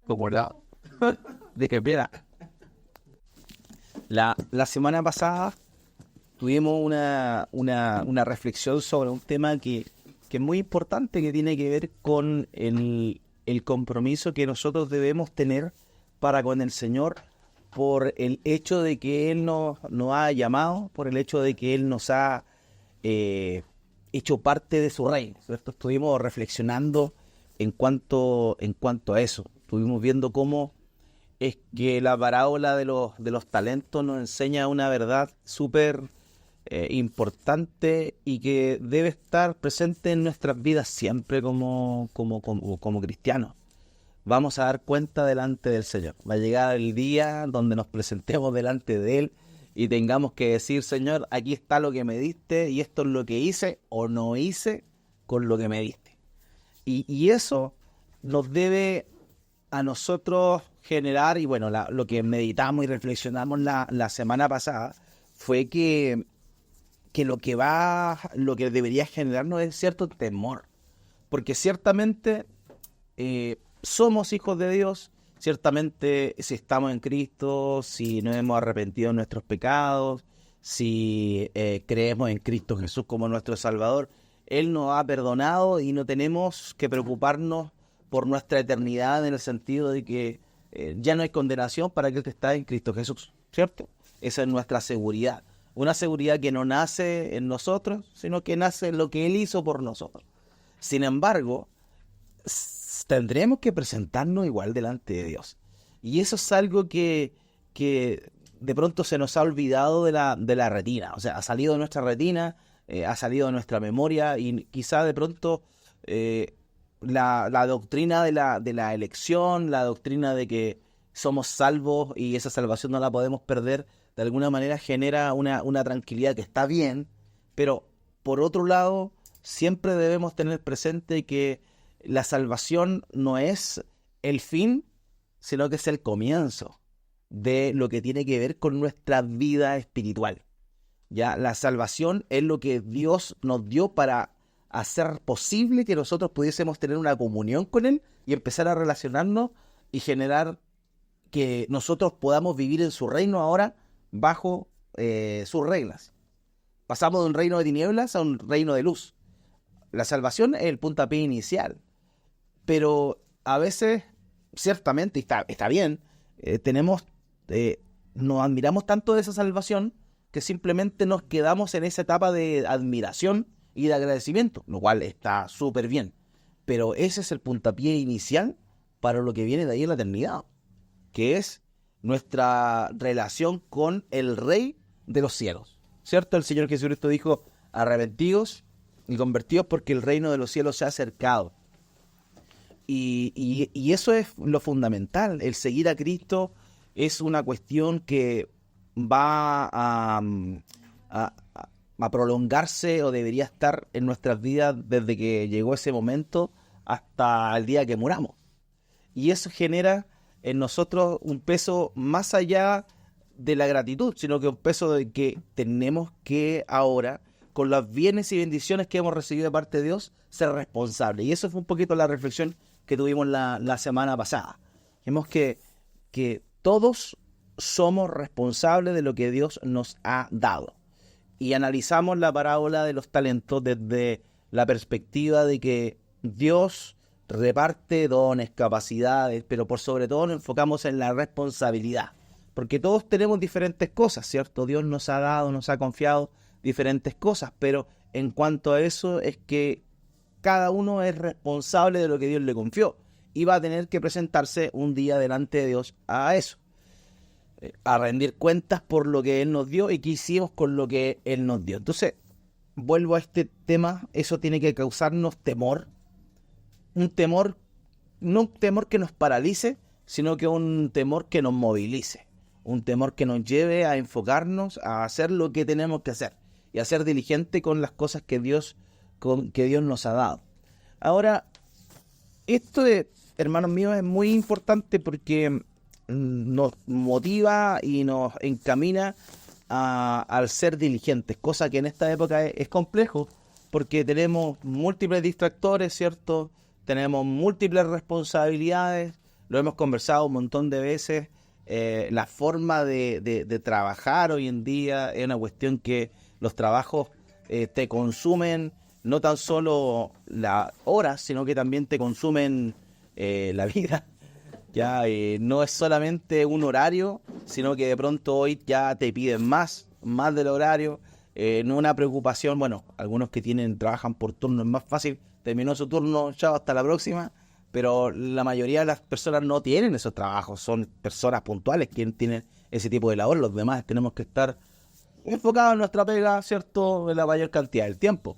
Como la... Dije, mira, la semana pasada tuvimos una reflexión sobre un tema que es muy importante, que tiene que ver con el compromiso que nosotros debemos tener para con el Señor por el hecho de que Él nos ha llamado, por el hecho de que Él nos ha eh, hecho parte de su reino, ¿cierto? Estuvimos reflexionando en cuanto a eso. Estuvimos viendo cómo es que la parábola de los talentos nos enseña una verdad súper importante y que debe estar presente en nuestras vidas siempre como cristianos. Vamos a dar cuenta delante del Señor. Va a llegar el día donde nos presentemos delante de Él y tengamos que decir: Señor, aquí está lo que me diste y esto es lo que hice o no hice con lo que me diste. Y eso nos debe a nosotros generar, y bueno, lo que meditamos y reflexionamos la semana pasada fue que lo que debería generarnos es cierto temor, porque ciertamente somos hijos de Dios, ciertamente si estamos en Cristo, si nos hemos arrepentido de nuestros pecados, si creemos en Cristo Jesús como nuestro Salvador, Él nos ha perdonado y no tenemos que preocuparnos por nuestra eternidad, en el sentido de que ya no hay condenación para aquel que está en Cristo Jesús, ¿cierto? Esa es nuestra seguridad. Una seguridad que no nace en nosotros, sino que nace en lo que Él hizo por nosotros. Sin embargo, tendremos que presentarnos igual delante de Dios. Y eso es algo que de pronto se nos ha olvidado de la retina. O sea, ha salido de nuestra retina, ha salido de nuestra memoria, y quizá de pronto la doctrina de la elección, la doctrina de que somos salvos y esa salvación no la podemos perder, de alguna manera genera una tranquilidad que está bien, pero por otro lado, siempre debemos tener presente que la salvación no es el fin, sino que es el comienzo de lo que tiene que ver con nuestra vida espiritual. Ya, la salvación es lo que Dios nos dio para hacer posible que nosotros pudiésemos tener una comunión con Él y empezar a relacionarnos y generar que nosotros podamos vivir en su reino ahora bajo sus reglas. Pasamos de un reino de tinieblas a un reino de luz. La salvación es el puntapié inicial, pero a veces, ciertamente, está bien, tenemos, nos admiramos tanto de esa salvación que simplemente nos quedamos en esa etapa de admiración y de agradecimiento, lo cual está súper bien. Pero ese es el puntapié inicial para lo que viene de ahí en la eternidad, que es nuestra relación con el Rey de los cielos. ¿Cierto? El Señor Jesucristo dijo: arrepentidos y convertidos porque el reino de los cielos se ha acercado. Y eso es lo fundamental. El seguir a Cristo es una cuestión que va a, a prolongarse, o debería estar en nuestras vidas desde que llegó ese momento hasta el día que muramos. Y eso genera en nosotros un peso más allá de la gratitud, sino que un peso de que tenemos que ahora, con los bienes y bendiciones que hemos recibido de parte de Dios, ser responsables. Y eso fue un poquito la reflexión que tuvimos la semana pasada. Vemos que todos somos responsables de lo que Dios nos ha dado. Y analizamos la parábola de los talentos desde la perspectiva de que Dios reparte dones, capacidades, pero por sobre todo nos enfocamos en la responsabilidad. Porque todos tenemos diferentes cosas, ¿cierto? Dios nos ha dado, nos ha confiado diferentes cosas, pero en cuanto a eso es que cada uno es responsable de lo que Dios le confió y va a tener que presentarse un día delante de Dios a eso, a rendir cuentas por lo que Él nos dio y qué hicimos con lo que Él nos dio. Entonces, vuelvo a este tema, eso tiene que causarnos temor, un temor, no un temor que nos paralice, sino que un temor que nos movilice, un temor que nos lleve a enfocarnos, a hacer lo que tenemos que hacer y a ser diligente con las cosas que Dios nos ha dado. Ahora, esto hermanos míos, es muy importante porque nos motiva y nos encamina al ser diligentes, cosa que en esta época es complejo, porque tenemos múltiples distractores, ¿cierto? Tenemos múltiples responsabilidades, lo hemos conversado un montón de veces. La forma de trabajar hoy en día es una cuestión que los trabajos te consumen no tan solo las horas, sino que también te consumen la vida. Ya no es solamente un horario, sino que de pronto hoy ya te piden más del horario. No una preocupación, bueno, algunos que trabajan por turno es más fácil, terminó su turno, chao, hasta la próxima, pero la mayoría de las personas no tienen esos trabajos, son personas puntuales quienes tienen ese tipo de labor, los demás tenemos que estar enfocados en nuestra pega, ¿cierto?, en la mayor cantidad del tiempo.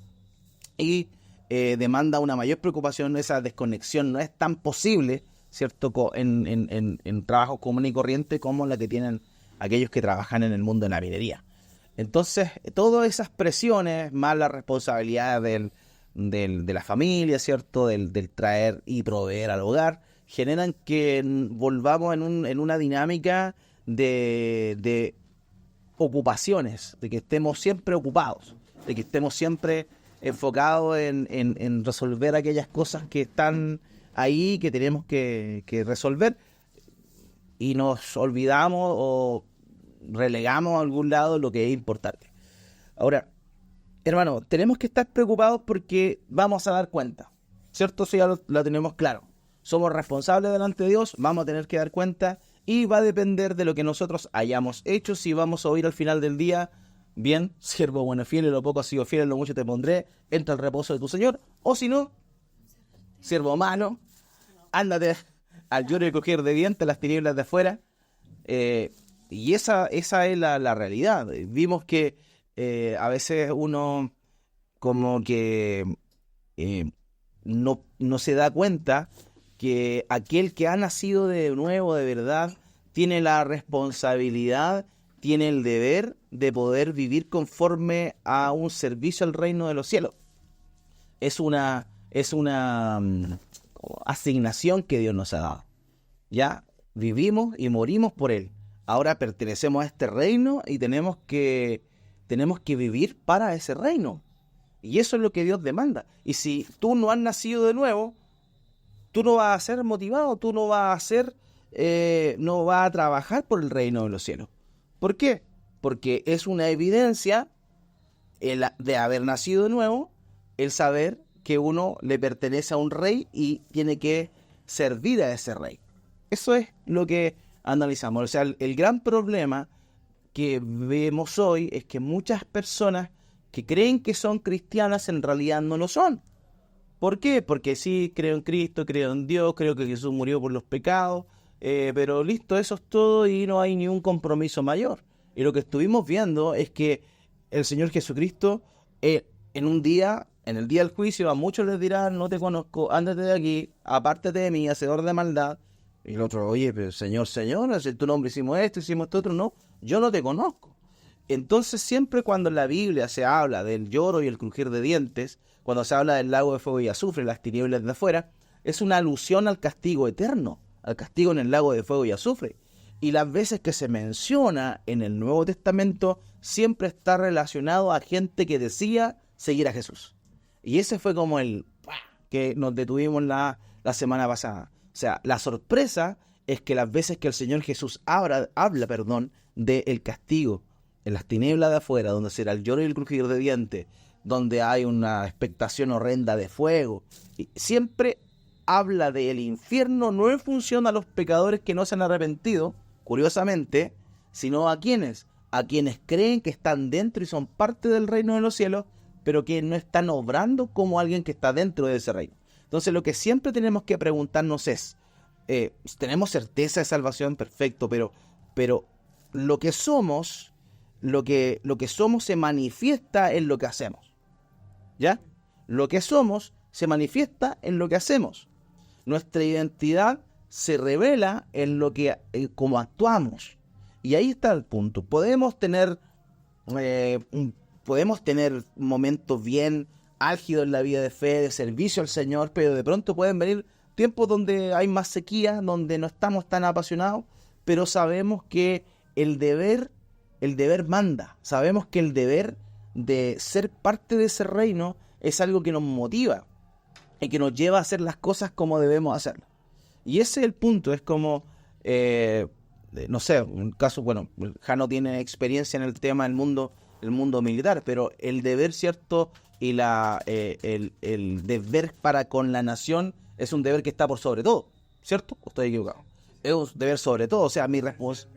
Y demanda una mayor preocupación, esa desconexión no es tan posible, ¿cierto?, en trabajos comunes y corrientes como la que tienen aquellos que trabajan en el mundo de la minería. Entonces, todas esas presiones, más la responsabilidad de la familia, ¿cierto?, del traer y proveer al hogar, generan que volvamos en una dinámica de ocupaciones, de que estemos siempre ocupados, de que estemos siempre enfocados en resolver aquellas cosas que están ahí, que tenemos que resolver, y nos olvidamos o relegamos a algún lado lo que es importante. Ahora, hermano, tenemos que estar preocupados porque vamos a dar cuenta, ¿cierto? Eso ya lo tenemos claro. Somos responsables delante de Dios, vamos a tener que dar cuenta y va a depender de lo que nosotros hayamos hecho, si vamos a oír al final del día, bien, siervo bueno y fiel, en lo poco has sido fiel, en lo mucho te pondré, entra al reposo de tu Señor, o si no, siervo malo, ándate al lloro y coger de dientes, las tinieblas de afuera. Y esa es la realidad. Vimos que a veces uno como que no se da cuenta que aquel que ha nacido de nuevo de verdad tiene la responsabilidad, tiene el deber de poder vivir conforme a un servicio al reino de los cielos. Es una asignación que Dios nos ha dado. Ya vivimos y morimos por Él. Ahora pertenecemos a este reino y tenemos que vivir para ese reino. Y eso es lo que Dios demanda. Y si tú no has nacido de nuevo, tú no vas a ser motivado, tú no vas a trabajar por el reino de los cielos. ¿Por qué? Porque es una evidencia de haber nacido de nuevo, el saber que uno le pertenece a un rey y tiene que servir a ese rey. Eso es lo que analizamos. O sea, el gran problema que vemos hoy es que muchas personas que creen que son cristianas en realidad no lo son. ¿Por qué? Porque sí, creo en Cristo, creo en Dios, creo que Jesús murió por los pecados, pero listo, eso es todo y no hay ni un compromiso mayor. Y lo que estuvimos viendo es que el Señor Jesucristo en un día, en el día del juicio, a muchos les dirá: no te conozco, ándate de aquí, apártate de mí, hacedor de maldad. Y el otro: oye, pero Señor, en tu nombre hicimos esto otro. No, yo no te conozco. Entonces siempre cuando en la Biblia se habla del lloro y el crujir de dientes, cuando se habla del lago de fuego y azufre, las tinieblas de afuera, es una alusión al castigo eterno, al castigo en el lago de fuego y azufre. Y las veces que se menciona en el Nuevo Testamento, siempre está relacionado a gente que decía seguir a Jesús. Y ese fue como el que nos detuvimos la semana pasada. O sea, la sorpresa es que las veces que el Señor Jesús habla del castigo en las tinieblas de afuera, donde será el lloro y el crujir de dientes, donde hay una expectación horrenda de fuego, y siempre habla del infierno no en función a los pecadores que no se han arrepentido, curiosamente, sino a quienes creen que están dentro y son parte del reino de los cielos, pero que no están obrando como alguien que está dentro de ese reino. Entonces lo que siempre tenemos que preguntarnos es, ¿tenemos certeza de salvación? Perfecto, pero lo que somos se manifiesta en lo que hacemos. ¿Ya? Lo que somos se manifiesta en lo que hacemos. Nuestra identidad se revela en lo que cómo actuamos. Y ahí está el punto. Podemos tener momentos bien álgidos en la vida de fe, de servicio al Señor, pero de pronto pueden venir tiempos donde hay más sequía, donde no estamos tan apasionados, pero sabemos que el deber manda. Sabemos que el deber de ser parte de ese reino es algo que nos motiva y que nos lleva a hacer las cosas como debemos hacerlas. Y ese es el punto, es como, no sé, un caso, bueno, Jano tiene experiencia en el tema del mundo militar, pero el deber, ¿cierto? Y el deber para con la nación es un deber que está por sobre todo, ¿cierto? ¿O estoy equivocado? Es un deber sobre todo, o sea, mi responsabilidad.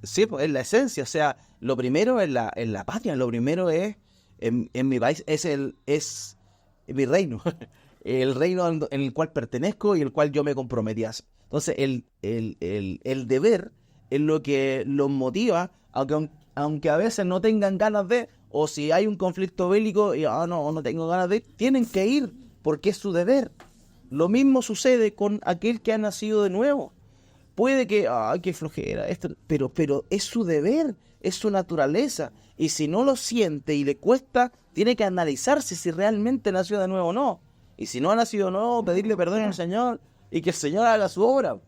Sí, pues, es la esencia, o sea, lo primero es la patria, lo primero es, en mi país, es mi reino, el reino en el cual pertenezco y el cual yo me comprometí a hacer. Entonces, el deber es lo que los motiva, aunque a veces no tengan ganas de, o si hay un conflicto bélico y no tengo ganas de ir, tienen que ir, porque es su deber. Lo mismo sucede con aquel que ha nacido de nuevo. Puede que, qué flojera, pero es su deber, es su naturaleza. Y si no lo siente y le cuesta, tiene que analizarse si realmente nació de nuevo o no. Y si no ha nacido de nuevo, pedirle perdón al Señor y que el Señor haga su obra.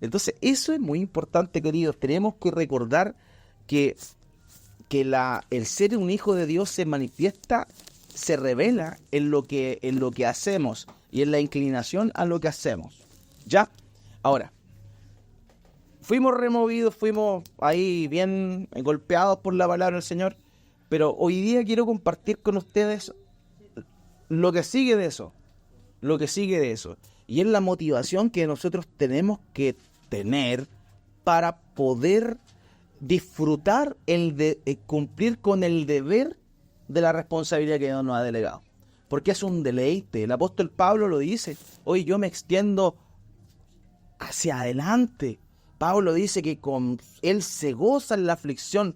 Entonces, eso es muy importante, queridos. Tenemos que recordar que el ser un hijo de Dios se manifiesta, se revela en lo que hacemos y en la inclinación a lo que hacemos. ¿Ya? Ahora, fuimos removidos, fuimos ahí bien golpeados por la palabra del Señor, pero hoy día quiero compartir con ustedes lo que sigue de eso, y es la motivación que nosotros tenemos que tener para poder disfrutar cumplir con el deber de la responsabilidad que Dios nos ha delegado, porque es un deleite. El apóstol Pablo lo dice, hoy yo me extiendo hacia adelante. Pablo dice que con él se goza en la aflicción.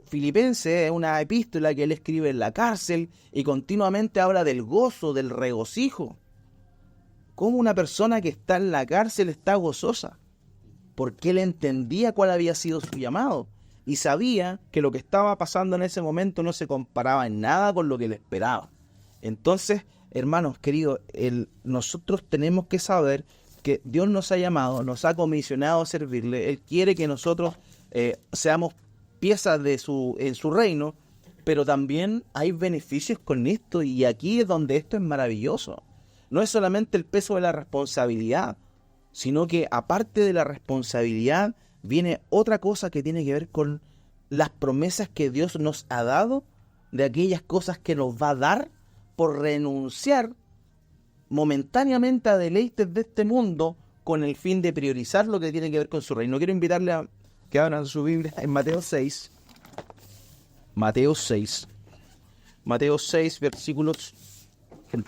Filipenses es una epístola que él escribe en la cárcel y continuamente habla del gozo, del regocijo. ¿Cómo una persona que está en la cárcel está gozosa? Porque él entendía cuál había sido su llamado y sabía que lo que estaba pasando en ese momento no se comparaba en nada con lo que él esperaba. Entonces, hermanos queridos, nosotros tenemos que saber que Dios nos ha llamado, nos ha comisionado a servirle. Él quiere que nosotros seamos piezas en su reino, pero también hay beneficios con esto, y aquí es donde esto es maravilloso. No es solamente el peso de la responsabilidad, sino que aparte de la responsabilidad viene otra cosa que tiene que ver con las promesas que Dios nos ha dado, de aquellas cosas que nos va a dar por renunciar momentáneamente a deleites de este mundo con el fin de priorizar lo que tiene que ver con su reino. Quiero invitarle a que abran su Biblia en Mateo 6. Mateo 6, versículos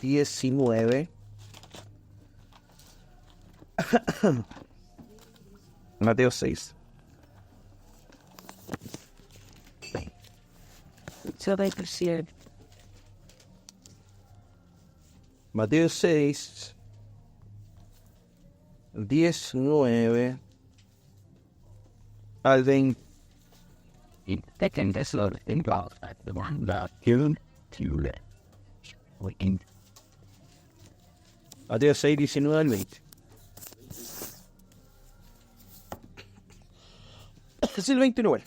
19. Mateo 6. Mateo 6, 19 al 20. Mateo 6, 19 al 20. Es el 29.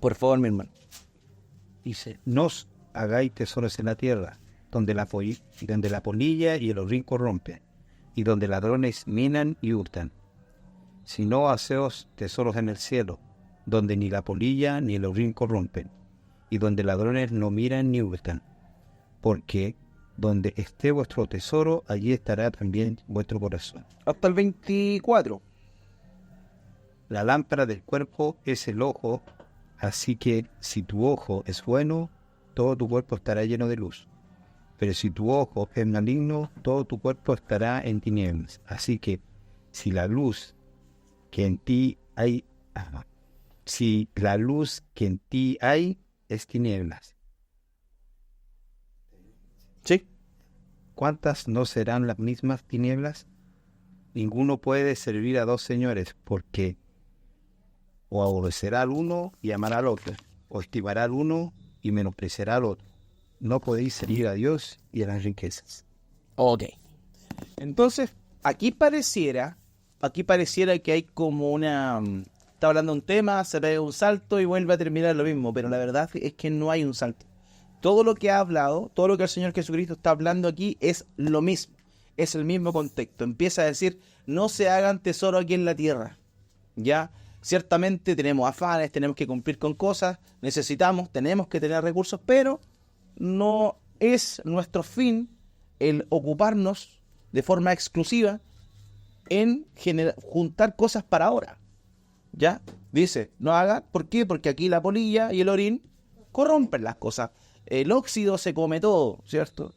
Por favor, mi hermano. Dice, no os hagáis tesoros en la tierra, donde la polilla y el orín corrompen, y donde ladrones minan y hurtan. Sino haceos tesoros en el cielo, donde ni la polilla ni el orín corrompen, y donde ladrones no miran ni hurtan. Porque donde esté vuestro tesoro, allí estará también vuestro corazón. Hasta el 24. La lámpara del cuerpo es el ojo, así que si tu ojo es bueno, todo tu cuerpo estará lleno de luz. Pero si tu ojo es maligno, todo tu cuerpo estará en tinieblas. Así que si la luz que en ti hay, es tinieblas, ¿Sí? ¿cuántas no serán las mismas tinieblas? Ninguno puede servir a dos señores, porque o aborrecerá al uno y amará al otro, o estimará al uno y menospreciará al otro. No podéis servir a Dios y a las riquezas. Ok. Entonces, aquí pareciera que hay como una... Está hablando un tema, se pega un salto y vuelve a terminar lo mismo, pero la verdad es que no hay un salto. Todo lo que ha hablado, todo lo que el Señor Jesucristo está hablando aquí es lo mismo. es el mismo contexto. Empieza a decir, no se hagan tesoro aquí en la tierra, ¿ya? Ciertamente tenemos afanes, tenemos que cumplir con cosas, tenemos que tener recursos, pero no es nuestro fin el ocuparnos de forma exclusiva en juntar cosas para ahora, ¿ya? Dice, no hagan, ¿por qué? Porque aquí la polilla y el orín corrompen las cosas. El óxido se come todo, ¿cierto?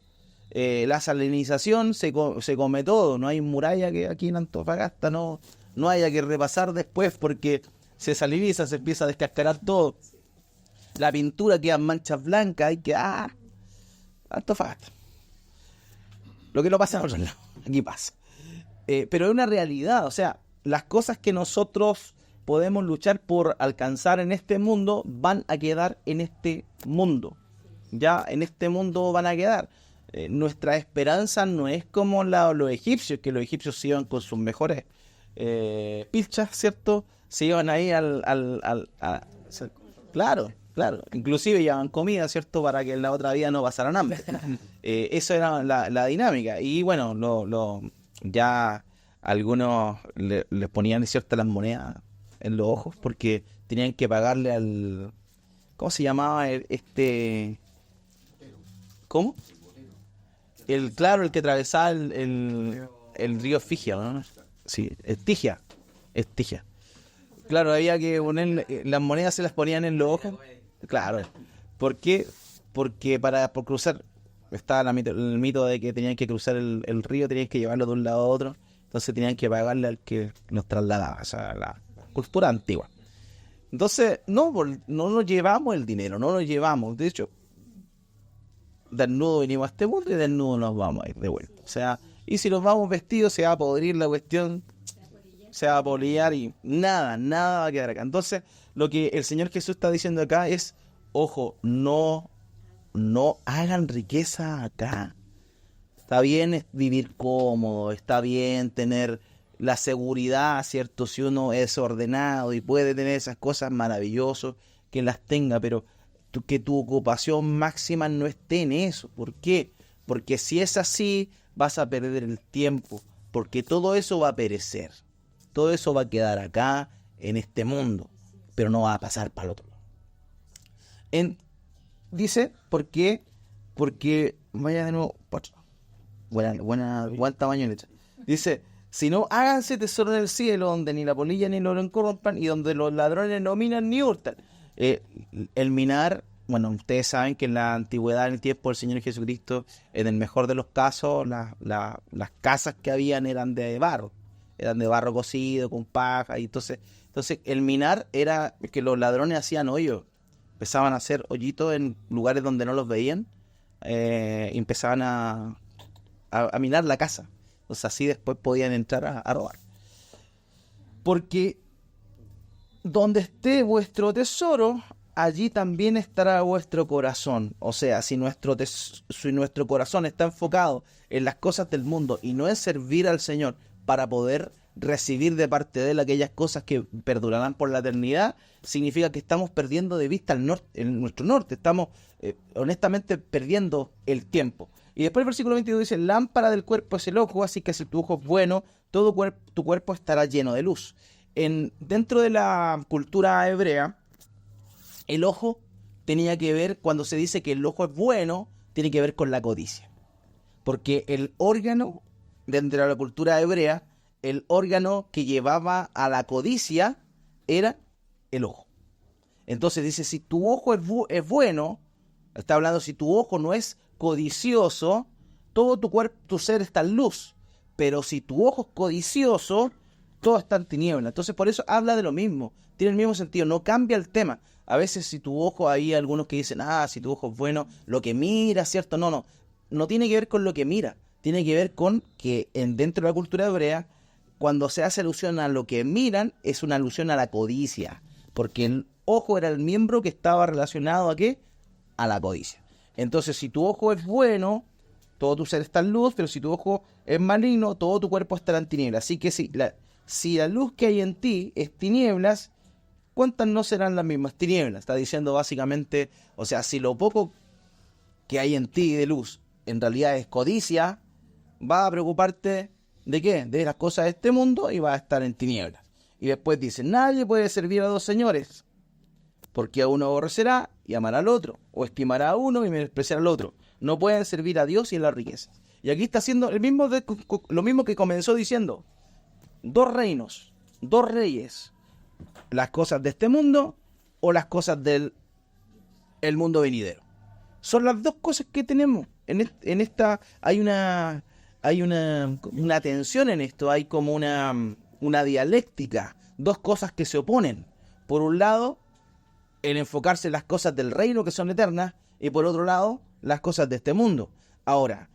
La salinización se come todo. No hay muralla que aquí en Antofagasta no haya que repasar después porque se saliniza, se empieza a descascarar todo. La pintura queda en manchas blancas, hay que... Antofagasta. Lo que no pasa en otros lados, aquí pasa. Pero es una realidad, o sea, las cosas que nosotros podemos luchar por alcanzar en este mundo van a quedar en este mundo. Ya en este mundo van a quedar. Nuestra esperanza no es como los egipcios, que los egipcios se iban con sus mejores pilchas, ¿cierto? Se iban ahí claro, inclusive llevaban comida, ¿cierto? Para que en la otra vida no pasaran hambre. Eso era la dinámica. Y bueno, ya algunos les ponían, ¿cierto?, las monedas en los ojos porque tenían que pagarle al... ¿Cómo se llamaba ¿Cómo? Claro, el que atravesaba el río Estigia, ¿no? Sí, Estigia. Claro, había que poner... las monedas se las ponían en los ojos. Claro. ¿Por qué? Porque por cruzar... Estaba el mito de que tenían que cruzar el río, tenían que llevarlo de un lado a otro. Entonces tenían que pagarle al que nos trasladaba. O sea, la cultura antigua. Entonces, no nos llevamos el dinero, no lo llevamos. De hecho, desnudo venimos a este mundo y desnudo nos vamos a ir de vuelta. O sea, y si nos vamos vestidos, se va a podrir la cuestión, se va a polillar y nada va a quedar acá. Entonces, lo que el Señor Jesús está diciendo acá es, ojo, no hagan riqueza acá. Está bien vivir cómodo, está bien tener la seguridad, ¿cierto? Si uno es ordenado y puede tener esas cosas maravillosas, que las tenga, pero que tu ocupación máxima no esté en eso. ¿Por qué? Porque si es así, vas a perder el tiempo, porque todo eso va a perecer. Todo eso va a quedar acá, en este mundo, pero no va a pasar para el otro lado. Dice, ¿por qué? Porque, vaya de nuevo, buen tamaño leche. Dice, si no, háganse tesoro en el cielo, donde ni la polilla ni el oro corrompan, y donde los ladrones no minan ni hurtan. El minar, bueno, ustedes saben que en la antigüedad, en el tiempo del Señor Jesucristo, en el mejor de los casos, las casas que habían eran de barro cocido, con paja, y entonces el minar era que los ladrones hacían hoyos, empezaban a hacer hoyitos en lugares donde no los veían, y empezaban a minar la casa. Entonces así después podían entrar a robar. Porque donde esté vuestro tesoro, allí también estará vuestro corazón. O sea, si nuestro corazón está enfocado en las cosas del mundo y no en servir al Señor para poder recibir de parte de Él aquellas cosas que perdurarán por la eternidad, significa que estamos perdiendo de vista nuestro norte. Estamos honestamente perdiendo el tiempo. Y después el versículo 22 dice, lámpara del cuerpo es el ojo, así que si tu ojo es bueno, todo tu cuerpo estará lleno de luz. Dentro de la cultura hebrea, el ojo tenía que ver, cuando se dice que el ojo es bueno, tiene que ver con la codicia. Porque el órgano, dentro de la cultura hebrea, el órgano que llevaba a la codicia era el ojo. Entonces dice, si tu ojo es bueno, está hablando, si tu ojo no es codicioso, todo tu ser está en luz. Pero si tu ojo es codicioso, todo está en tiniebla. Entonces por eso habla de lo mismo, tiene el mismo sentido, no cambia el tema. A veces si tu ojo, hay algunos que dicen, si tu ojo es bueno, lo que mira, ¿cierto? No tiene que ver con lo que mira, tiene que ver con que dentro de la cultura hebrea, cuando se hace alusión a lo que miran, es una alusión a la codicia, porque el ojo era el miembro que estaba relacionado ¿a qué? A la codicia. Entonces si tu ojo es bueno, todo tu ser está en luz, pero si tu ojo es maligno, todo tu cuerpo estará en tinieblas. Así que si la luz que hay en ti es tinieblas, ¿cuántas no serán las mismas tinieblas? Está diciendo básicamente, o sea, si lo poco que hay en ti de luz en realidad es codicia, Vas a preocuparte ¿de qué? De las cosas de este mundo y vas a estar en tinieblas. Y después dice, nadie puede servir a dos señores, porque a uno aborrecerá y amará al otro, o estimará a uno y menospreciará al otro. No pueden servir a Dios y a las riquezas. Y aquí está haciendo lo mismo que comenzó diciendo. Dos reinos, dos reyes. Las cosas de este mundo o las cosas del el mundo venidero. Son las dos cosas que tenemos. En esta hay una tensión en esto, hay como una dialéctica, dos cosas que se oponen. Por un lado, el enfocarse en las cosas del reino que son eternas, y por otro lado, las cosas de este mundo. Ahora,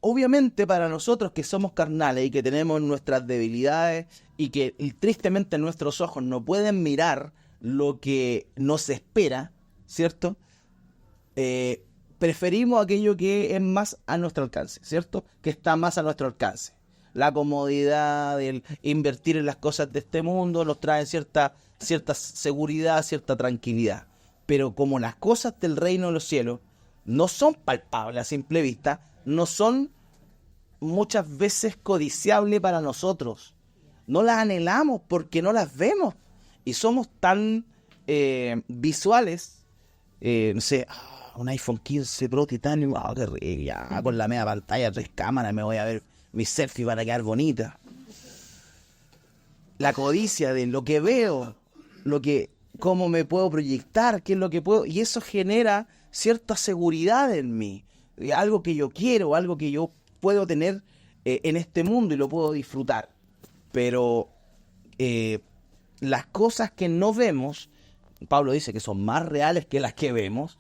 obviamente para nosotros que somos carnales y que tenemos nuestras debilidades y que tristemente nuestros ojos no pueden mirar lo que nos espera, ¿cierto? Preferimos aquello que es más a nuestro alcance, ¿cierto? Que está más a nuestro alcance. La comodidad, el invertir en las cosas de este mundo nos trae cierta seguridad, cierta tranquilidad. Pero como las cosas del reino de los cielos no son palpables a simple vista, no son muchas veces codiciables para nosotros. No las anhelamos porque no las vemos. Y somos tan visuales, no sé, un iPhone 15 Pro Titanium, qué rico, ya con la media pantalla, 3 cámaras, me voy a ver mis selfies para quedar bonita. La codicia de lo que veo, cómo me puedo proyectar, qué es lo que puedo, y eso genera cierta seguridad en mí, algo que yo quiero, algo que yo puedo tener en este mundo y lo puedo disfrutar. Pero las cosas que no vemos, Pablo dice que son más reales que las que vemos.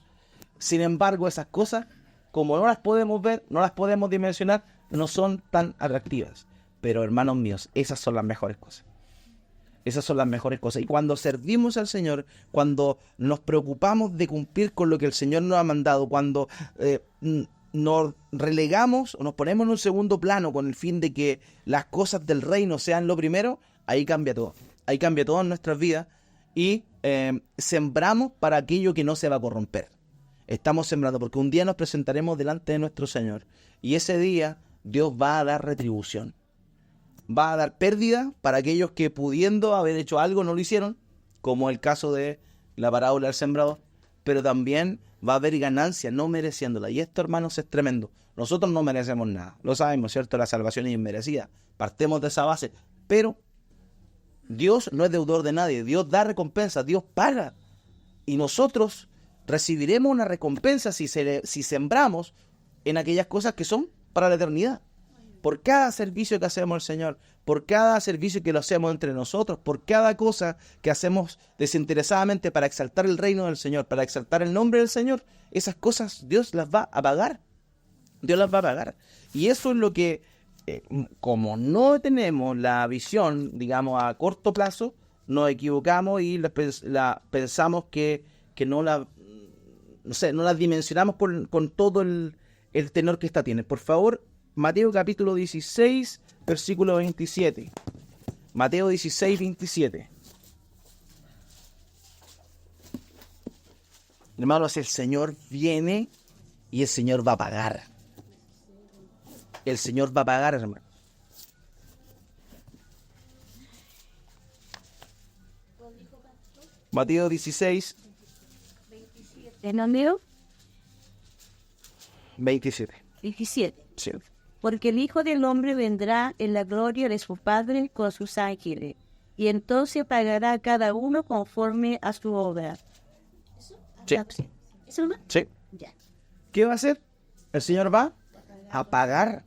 Sin embargo, esas cosas, como no las podemos ver, no las podemos dimensionar, no son tan atractivas. Pero, hermanos míos, esas son las mejores cosas. Esas son las mejores cosas. Y cuando servimos al Señor, cuando nos preocupamos de cumplir con lo que el Señor nos ha mandado, cuando nos relegamos o nos ponemos en un segundo plano con el fin de que las cosas del reino sean lo primero, ahí cambia todo. Ahí cambia todo en nuestras vidas y sembramos para aquello que no se va a corromper. Estamos sembrando porque un día nos presentaremos delante de nuestro Señor y ese día Dios va a dar retribución. Va a dar pérdida para aquellos que pudiendo haber hecho algo no lo hicieron, como el caso de la parábola del sembrador, pero también va a haber ganancia no mereciéndola. Y esto, hermanos, es tremendo. Nosotros no merecemos nada, lo sabemos, ¿cierto? La salvación es inmerecida, partemos de esa base, pero Dios no es deudor de nadie, Dios da recompensa, Dios paga, y nosotros recibiremos una recompensa si sembramos en aquellas cosas que son para la eternidad. Por cada servicio que hacemos al Señor, por cada servicio que lo hacemos entre nosotros, por cada cosa que hacemos desinteresadamente para exaltar el reino del Señor, para exaltar el nombre del Señor, esas cosas Dios las va a pagar. Dios las va a pagar. Y eso es lo que, como no tenemos la visión, digamos, a corto plazo, nos equivocamos y pensamos que no la dimensionamos con todo el tenor que esta tiene. Por favor, Mateo capítulo 16, versículo 27. Mateo 16, 27. Hermanos, el Señor viene y el Señor va a pagar. El Señor va a pagar, hermano. Mateo 16, ¿En Mateo? 27. 17. Sí. Porque el Hijo del Hombre vendrá en la gloria de su Padre con sus ángeles, y entonces pagará a cada uno conforme a su obra. Sí. ¿Eso no? Sí. Ya. ¿Qué va a hacer? El Señor va a pagar.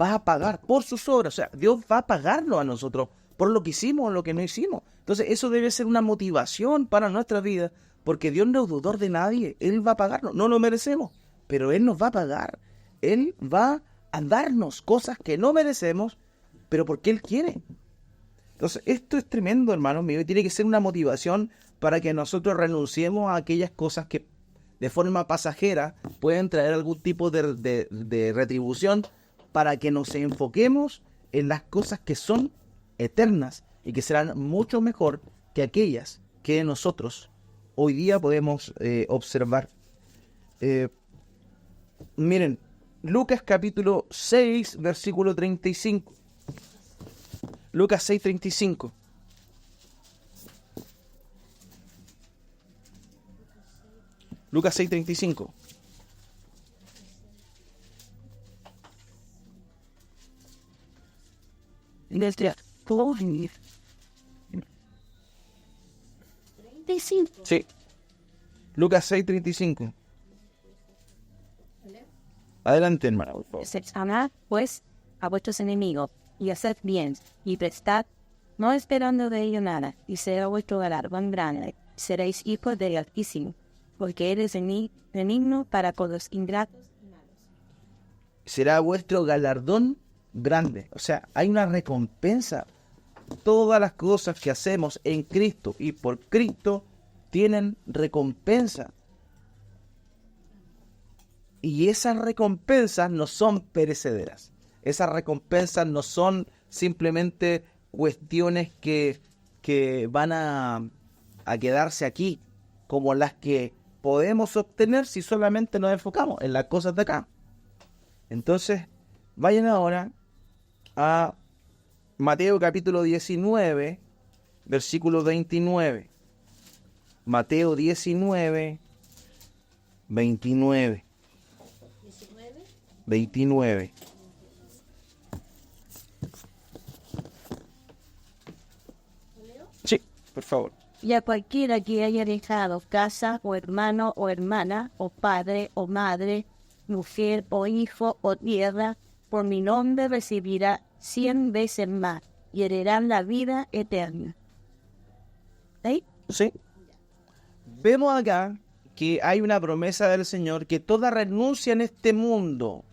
Va a pagar por sus obras. O sea, Dios va a pagarlo a nosotros por lo que hicimos o lo que no hicimos. Entonces, eso debe ser una motivación para nuestra vida, porque Dios no es deudor de nadie. Él va a pagarnos. No lo merecemos, pero Él nos va a pagar. Él va a darnos cosas que no merecemos, pero porque Él quiere. Entonces, esto es tremendo, hermanos míos, y tiene que ser una motivación para que nosotros renunciemos a aquellas cosas que de forma pasajera pueden traer algún tipo de retribución, para que nos enfoquemos en las cosas que son eternas y que serán mucho mejor que aquellas que nosotros hoy día podemos observar. Miren, Lucas capítulo 6, versículo 35. Lucas 6, 35. Lucas 6, 35. Desde 35. Sí. Lucas 6, 35. Adelante, hermana, por favor. Amad, pues, a vuestros enemigos, y haced bien, y prestad, no esperando de ello nada, y será vuestro galardón grande, seréis hijos del Altísimo, porque eres benigno para con los ingratos. Será vuestro galardón grande. O sea, hay una recompensa. Todas las cosas que hacemos en Cristo y por Cristo tienen recompensa. Y esas recompensas no son perecederas. Esas recompensas no son simplemente cuestiones que van a quedarse aquí, como las que podemos obtener si solamente nos enfocamos en las cosas de acá. Entonces, vayan ahora a Mateo capítulo 19, versículo 29. Mateo 19, 29. 29. Sí, por favor. Y a cualquiera que haya dejado casa, o hermano, o hermana, o padre, o madre, mujer, o hijo, o tierra, por mi nombre recibirá 100 veces más, y heredarán la vida eterna. ¿Sí? Sí. Vemos acá que hay una promesa del Señor que toda renuncia en este mundo.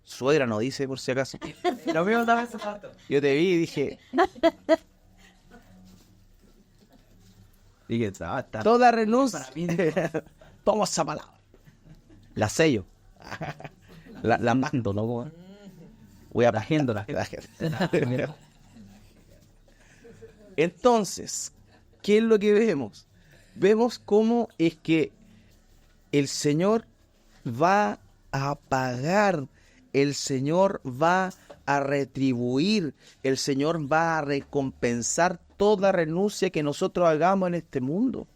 Suegra no dice, por si acaso. Lo veo una vez falta. Yo te vi y dije, Dije, está. toda renuncia. Para mí. Toma esa palabra. La sello. La mando, ¿no? Voy aplagiéndola. Entonces, ¿qué es lo que vemos? Vemos cómo es que el Señor va a pagar, el Señor va a retribuir, el Señor va a recompensar toda renuncia que nosotros hagamos en este mundo.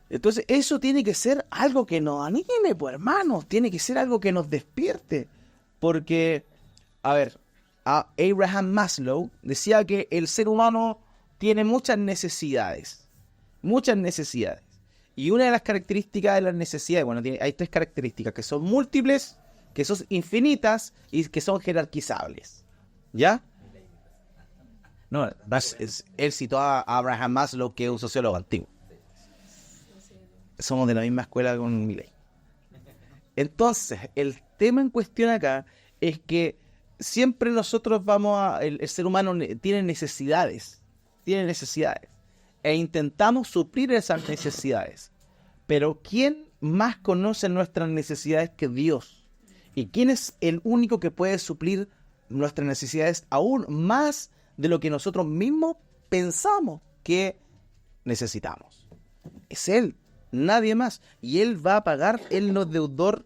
Entonces, eso tiene que ser algo que nos anime, pues, hermanos, tiene que ser algo que nos despierte. Porque, a ver, Abraham Maslow decía que el ser humano tiene muchas necesidades. Muchas necesidades. Y una de las características de las necesidades, bueno, hay tres características, que son múltiples, que son infinitas y que son jerarquizables. ¿Ya? No, él citó a Abraham Maslow, que es un sociólogo antiguo. Somos de la misma escuela con Milley. Entonces, el tema en cuestión acá es que siempre nosotros el ser humano tiene necesidades, e intentamos suplir esas necesidades. Pero ¿quién más conoce nuestras necesidades que Dios? ¿Y quién es el único que puede suplir nuestras necesidades aún más de lo que nosotros mismos pensamos que necesitamos? Es Él, nadie más. Y Él va a pagar, Él no es deudor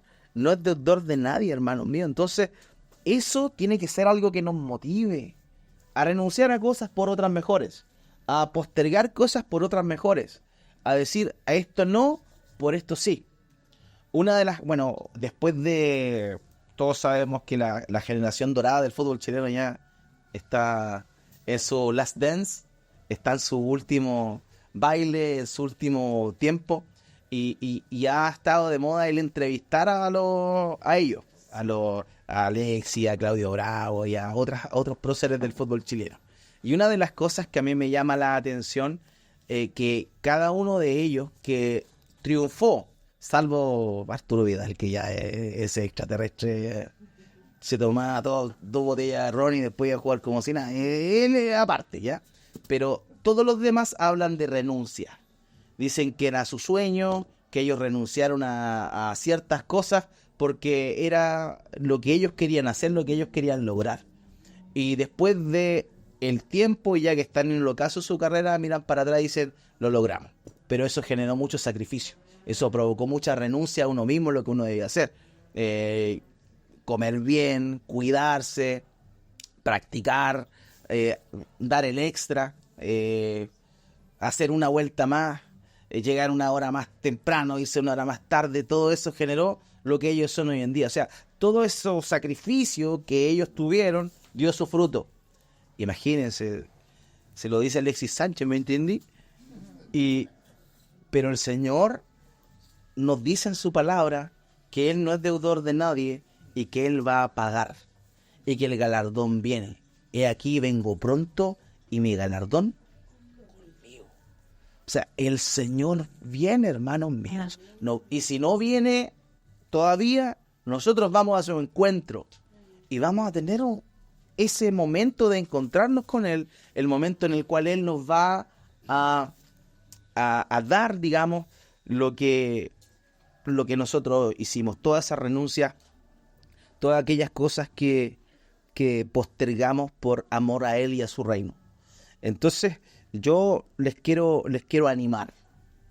de nadie, hermano mío. Entonces, eso tiene que ser algo que nos motive a renunciar a cosas por otras mejores, a postergar cosas por otras mejores, a decir a esto no, por esto sí. Después de, todos sabemos que la generación dorada del fútbol chileno ya está en su last dance, está en su último baile, en su último tiempo, y ha estado de moda el entrevistar a ellos, a Alexis, a Claudio Bravo y a otros próceres del fútbol chileno. Y una de las cosas que a mí me llama la atención, que cada uno de ellos que triunfó, salvo Arturo Vidal, que ya es extraterrestre, se tomaba dos botellas de ron y después iba a jugar como si nada. Él aparte, ¿ya? Pero todos los demás hablan de renuncia. Dicen que era su sueño, que ellos renunciaron a ciertas cosas porque era lo que ellos querían hacer, lo que ellos querían lograr. Y después de el tiempo, y ya que están en el ocaso de su carrera, miran para atrás y dicen, lo logramos. Pero eso generó mucho sacrificio. Eso provocó mucha renuncia a uno mismo, lo que uno debía hacer. comer bien, cuidarse, practicar, dar el extra, hacer una vuelta más, llegar una hora más temprano, irse una hora más tarde, todo eso generó lo que ellos son hoy en día. O sea, todo ese sacrificio que ellos tuvieron dio su fruto. Imagínense, se lo dice Alexis Sánchez, ¿me entendí? Pero el Señor nos dice en su palabra que Él no es deudor de nadie y que Él va a pagar y que el galardón viene. He aquí vengo pronto y mi galardón conmigo. O sea, el Señor viene, hermanos míos. No, y si no viene todavía, nosotros vamos a su encuentro y vamos a tener ese momento de encontrarnos con Él, el momento en el cual Él nos va a dar, digamos, lo que nosotros hicimos, toda esa renuncia, todas aquellas cosas que postergamos por amor a Él y a su reino. Entonces, yo les quiero animar,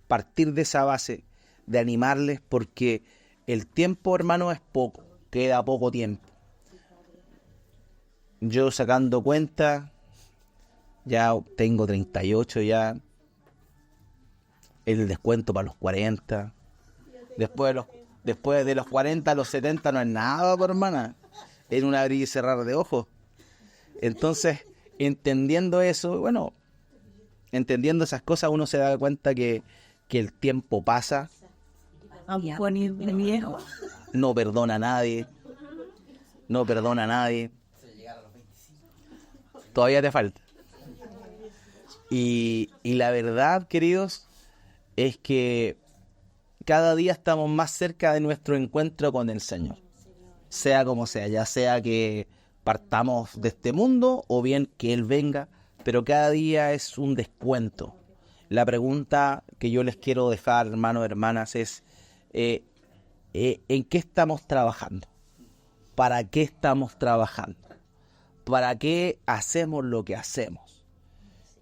partir de esa base, de animarles, porque el tiempo, hermano, es poco, queda poco tiempo. Yo sacando cuenta, ya tengo 38 ya, el descuento para los 40, después de los 40 a los 70 no es nada, por hermana, es un abrir y cerrar de ojos. Entonces, entendiendo eso, bueno, entendiendo esas cosas, uno se da cuenta que el tiempo pasa, no perdona a nadie, todavía te falta. Y la verdad, queridos, es que cada día estamos más cerca de nuestro encuentro con el Señor. Sea como sea, ya sea que partamos de este mundo o bien que Él venga, pero cada día es un descuento. La pregunta que yo les quiero dejar, hermanos, hermanas, es ¿en qué estamos trabajando? ¿Para qué estamos trabajando? ¿Para qué hacemos lo que hacemos?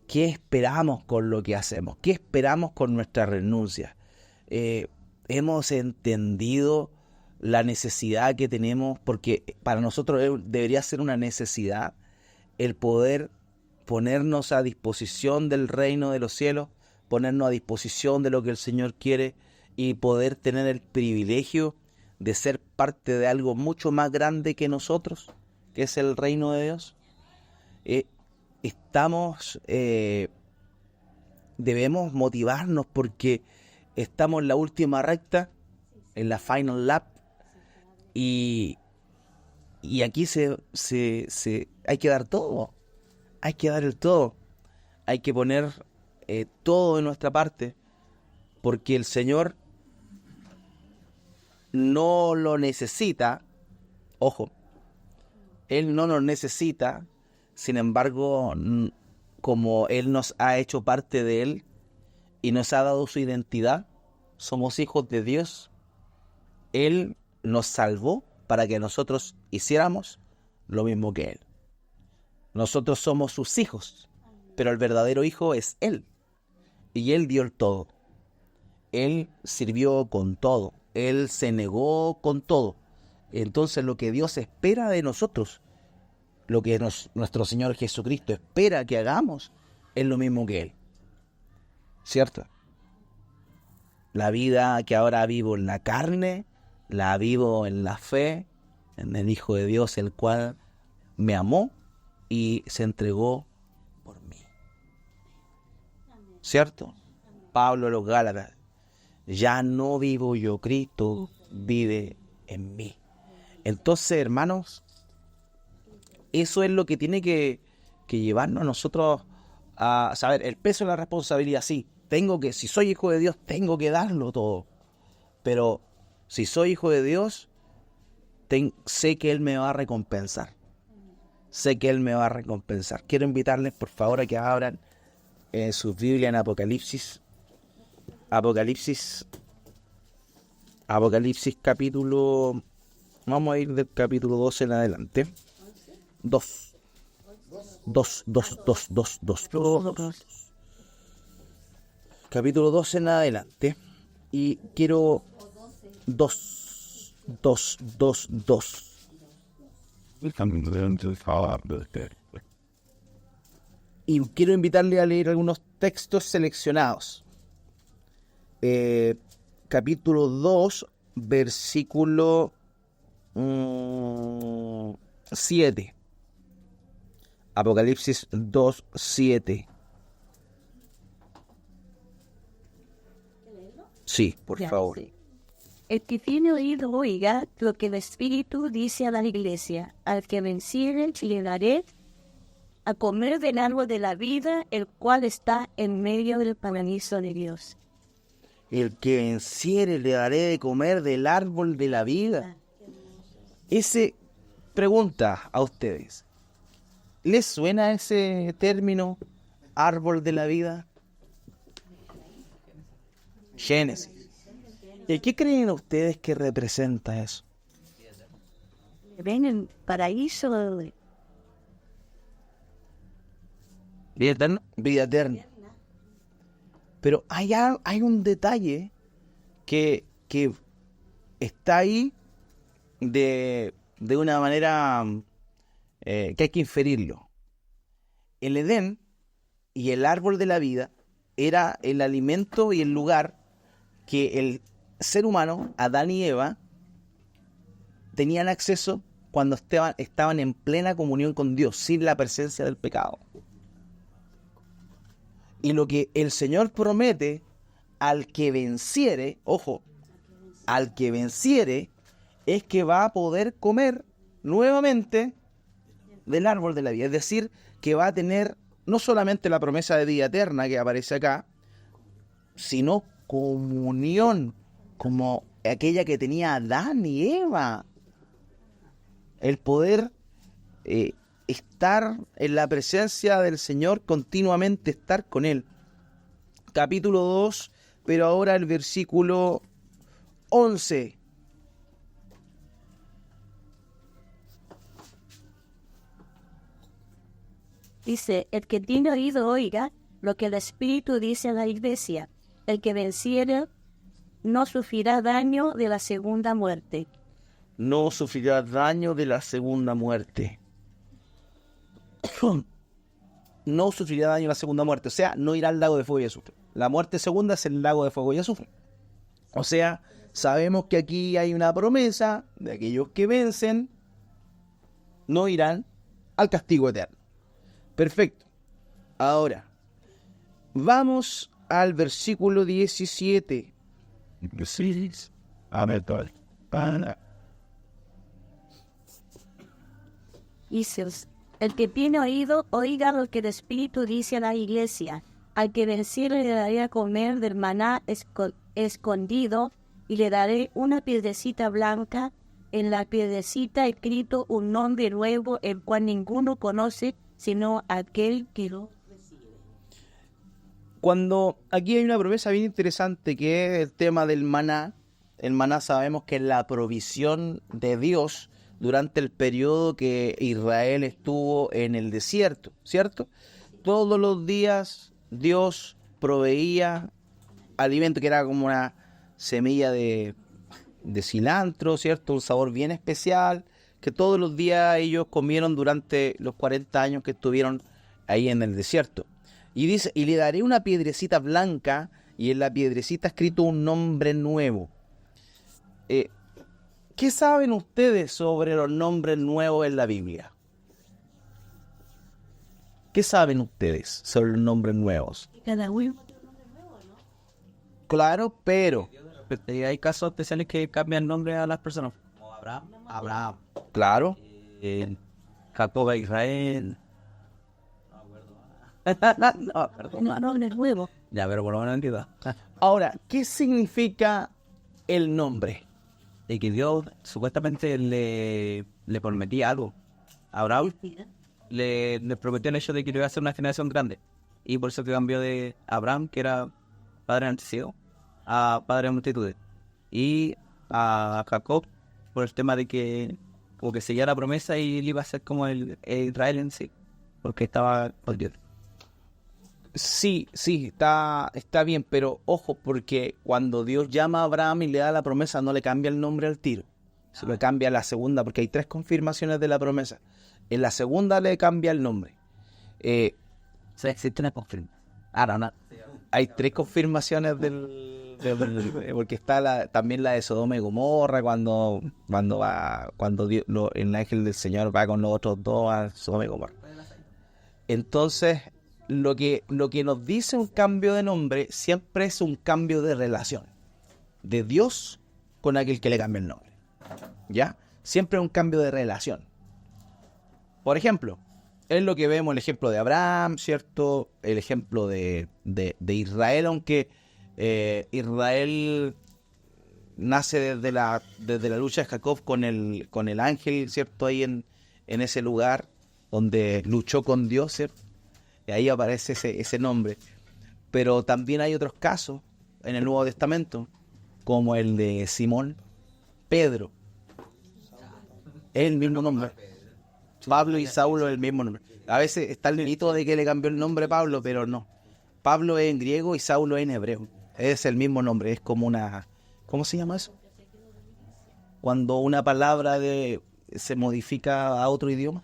¿Qué esperamos con lo que hacemos? ¿Qué esperamos con nuestra renuncia? Hemos entendido la necesidad que tenemos, porque para nosotros debería ser una necesidad el poder ponernos a disposición del reino de los cielos, ponernos a disposición de lo que el Señor quiere y poder tener el privilegio de ser parte de algo mucho más grande que nosotros, que es el reino de Dios. Debemos motivarnos porque estamos en la última recta, en la final lap, y aquí hay que dar todo, hay que dar el todo, hay que poner todo de nuestra parte, porque el Señor no lo necesita, ojo, Él no nos necesita. Sin embargo, como Él nos ha hecho parte de Él y nos ha dado su identidad, somos hijos de Dios. Él nos salvó para que nosotros hiciéramos lo mismo que Él. Nosotros somos sus hijos, pero el verdadero hijo es Él. Y Él dio el todo. Él sirvió con todo. Él se negó con todo. Entonces lo que Dios espera de nosotros, lo que nuestro Señor Jesucristo espera que hagamos, es lo mismo que Él. ¿Cierto? La vida que ahora vivo en la carne, la vivo en la fe, en el Hijo de Dios, el cual me amó y se entregó por mí. ¿Cierto? Pablo a los Gálatas: ya no vivo yo, Cristo vive en mí. Entonces, hermanos, eso es lo que tiene que llevarnos a nosotros a saber el peso de la responsabilidad. Sí, si soy hijo de Dios, tengo que darlo todo. Pero si soy hijo de Dios, sé que Él me va a recompensar. Sé que Él me va a recompensar. Quiero invitarles, por favor, a que abran sus Biblias en Apocalipsis. Apocalipsis capítulo... Vamos a ir del capítulo 12 en adelante. 2. Capítulo 12 en adelante. Y quiero... 2. Y quiero invitarle a leer algunos textos seleccionados. Capítulo 2, versículo 7. Apocalipsis 2, 7. Sí, por Ya, favor. sí. El que tiene oído oiga lo que el Espíritu dice a la iglesia. Al que venciere le daré a comer del árbol de la vida, el cual está en medio del paraíso de Dios. El que venciere le daré de comer del árbol de la vida. Ese, pregunta a ustedes, ¿les suena ese término, árbol de la vida? Génesis. ¿Y qué creen ustedes que representa eso? Ven el paraíso Vida eterna. Vida eterna. Pero hay un detalle que está ahí de una manera que hay que inferirlo. El Edén y el árbol de la vida era el alimento y el lugar que el ser humano, Adán y Eva, tenían acceso cuando estaban en plena comunión con Dios, sin la presencia del pecado. Y lo que el Señor promete al que venciere, ojo, al que venciere, es que va a poder comer nuevamente del árbol de la vida. Es decir, que va a tener no solamente la promesa de vida eterna que aparece acá, sino comunión, como aquella que tenía Adán y Eva. El poder estar en la presencia del Señor, continuamente estar con Él. Capítulo 2, pero ahora el versículo 11. dice, el que tiene oído oiga lo que el Espíritu dice a la iglesia. El que venciere no sufrirá daño de la segunda muerte. No sufrirá daño de la segunda muerte. No sufrirá daño de la segunda muerte. O sea, no irá al lago de fuego y azufre. La muerte segunda es el lago de fuego y azufre. O sea, sabemos que aquí hay una promesa de aquellos que vencen no irán al castigo eterno. Perfecto. Ahora, vamos al versículo 17. Dice, el que tiene oído, oiga lo que el Espíritu dice a la iglesia. Al que venciere le daré a comer del maná escondido, y le daré una piedrecita blanca, en la piedrecita escrito un nombre nuevo, el cual ninguno conoce, sino aquel que lo recibe. Cuando aquí hay una promesa bien interesante, que es el tema del maná. El maná sabemos que es la provisión de Dios durante el periodo que Israel estuvo en el desierto, ¿cierto? Todos los días Dios proveía alimento, que era como una semilla de cilantro, ¿cierto? Un sabor bien especial, que todos los días ellos comieron durante los 40 años que estuvieron ahí en el desierto. Y dice, y le daré una piedrecita blanca, y en la piedrecita escrito un nombre nuevo. ¿Qué saben ustedes sobre los nombres nuevos en la Biblia? ¿Qué saben ustedes sobre los nombres nuevos? Cada uno. Claro, pero... Hay casos especiales que cambian nombre a las personas. Como Abraham, Claro. Jacob a Israel. No, perdón. No es nuevo. Ya, pero por lo menos entiendo. Ahora, ¿qué significa el nombre? De que Dios supuestamente le prometía algo. A Abraham le prometió el hecho de que le iba a hacer una generación grande. Y por eso que cambió de Abraham, que era padre antecedido, a padre de multitudes. Y a Jacob, por el tema de que como que seguía la promesa y él iba a ser como el Israel en sí, porque estaba con Dios. Sí, está bien, pero ojo, porque cuando Dios llama a Abraham y le da la promesa, no le cambia el nombre al tiro, Se le cambia la segunda, porque hay 3 confirmaciones de la promesa. En la segunda le cambia el nombre. O sea, existe una confirmación. Ahora, no. Hay 3 confirmaciones porque está también la de Sodoma y Gomorra cuando el ángel del Señor va con los otros 2 a Sodoma y Gomorra. Entonces, lo que nos dice un cambio de nombre siempre es un cambio de relación de Dios con aquel que le cambia el nombre. ¿Ya? Siempre es un cambio de relación. Por ejemplo, es lo que vemos el ejemplo de Abraham, ¿cierto? El ejemplo de Israel, aunque Israel nace desde la lucha de Jacob con el ángel, ¿cierto? Ahí en ese lugar donde luchó con Dios, ¿cierto? Y ahí aparece ese nombre. Pero también hay otros casos en el Nuevo Testamento, como el de Simón, Pedro. Es el mismo nombre. Pablo y Saulo es el mismo nombre. A veces está el mito de que le cambió el nombre a Pablo, pero no. Pablo es en griego y Saulo es en hebreo. Es el mismo nombre, es como una... ¿Cómo se llama eso? Cuando una palabra se modifica a otro idioma.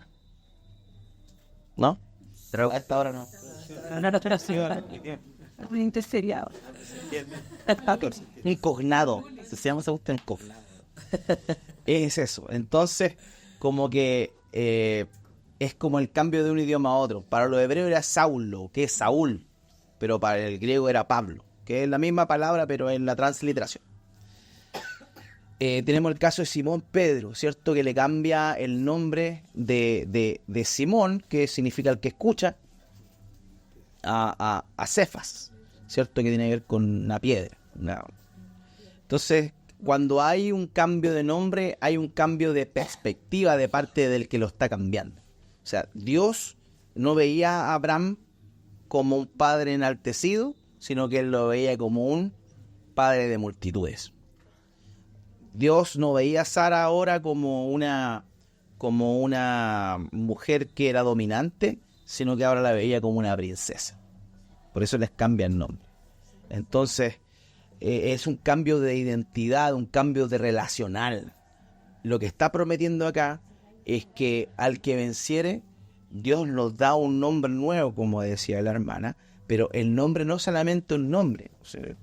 ¿No? Pero a esta hora no. Un cognado. Se llama esa cuestión cognado. Es eso. Entonces, como que es como el cambio de un idioma a otro. Para los hebreos era Saulo, que es Saúl, pero para el griego era Pablo, que es la misma palabra, pero en la transliteración. Tenemos el caso de Simón Pedro, ¿cierto? Que le cambia el nombre de Simón, que significa el que escucha, a Cefas, ¿cierto? Que tiene que ver con una piedra. Entonces, cuando hay un cambio de nombre, hay un cambio de perspectiva de parte del que lo está cambiando. O sea, Dios no veía a Abraham como un padre enaltecido, sino que él lo veía como un padre de multitudes. Dios no veía a Sara ahora como una mujer que era dominante, sino que ahora la veía como una princesa. Por eso les cambia el nombre. Entonces, es un cambio de identidad, un cambio de relacional. Lo que está prometiendo acá es que al que venciere, Dios nos da un nombre nuevo, como decía la hermana, pero el nombre no es solamente un nombre. O sea,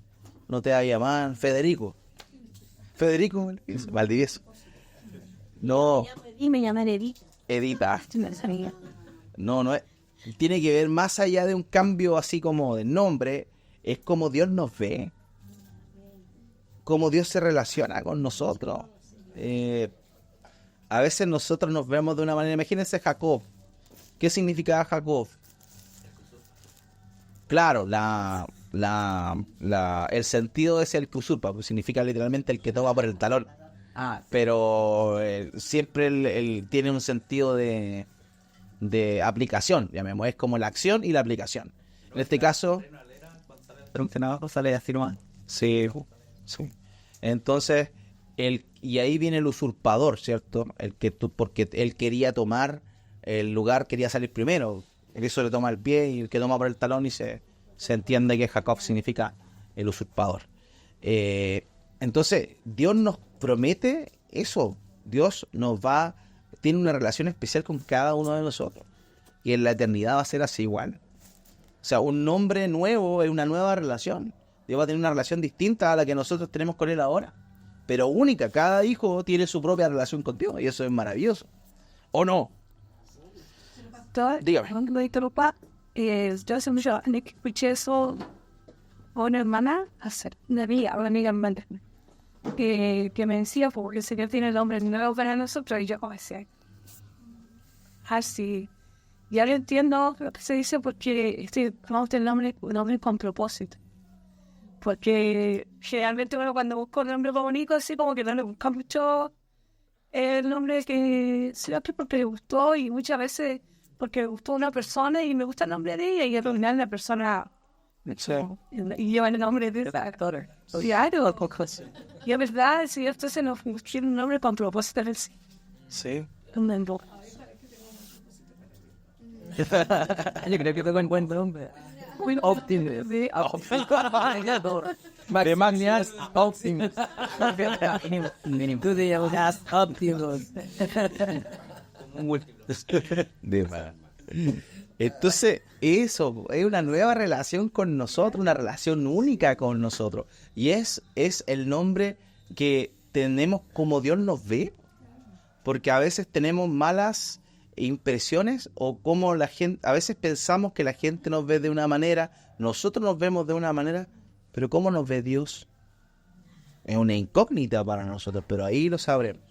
no te va a llamar Federico, Valdivieso. No. Y me llaman Edith. Edita. No es. Tiene que ver más allá de un cambio así como de nombre, es como Dios nos ve, cómo Dios se relaciona con nosotros. A veces nosotros nos vemos de una manera. Imagínense Jacob. ¿Qué significaba Jacob? Claro, el sentido es el que usurpa, pues significa literalmente el que toma por el talón. Pero siempre él tiene un sentido de aplicación, llamemos, es como la acción y la aplicación. En este caso, sale así nomás. Sí. Entonces, y ahí viene el usurpador, ¿cierto? Porque él quería tomar el lugar, quería salir primero. Eso le toma el pie y el que toma por el talón y se entiende que Jacob significa el usurpador. Entonces, Dios nos promete eso. Dios tiene una relación especial con cada uno de nosotros. Y en la eternidad va a ser así igual. O sea, un nombre nuevo es una nueva relación. Dios va a tener una relación distinta a la que nosotros tenemos con Él ahora. Pero única, cada hijo tiene su propia relación con Dios. Y eso es maravilloso. ¿O no? Dígame. Yo soy escuché eso una hermana hacer una amiga que me decía porque el Señor tiene el nombre nuevo para nosotros y yo como decía así ya lo entiendo lo que se dice porque tomamos el nombre con propósito, porque generalmente uno cuando busca un nombre bonito así como que no le busca mucho el nombre que se porque le gustó, y muchas veces porque le gustó a una persona y me gusta el nombre de ella y al final la persona y lleva el nombre de esa actor. Claro, y es verdad, si esto se nos quiere un nombre con propósito en el sí. Yo creo que tengo un buen nombre. Optimus. De Magnus Optimus. Tú te llamas Optimus. De más. Entonces, eso es una nueva relación con nosotros, una relación única con nosotros. Y es el nombre que tenemos como Dios nos ve, porque a veces tenemos malas impresiones o como la gente, a veces pensamos que la gente nos ve de una manera, nosotros nos vemos de una manera, pero ¿cómo nos ve Dios? Es una incógnita para nosotros, pero ahí lo sabremos.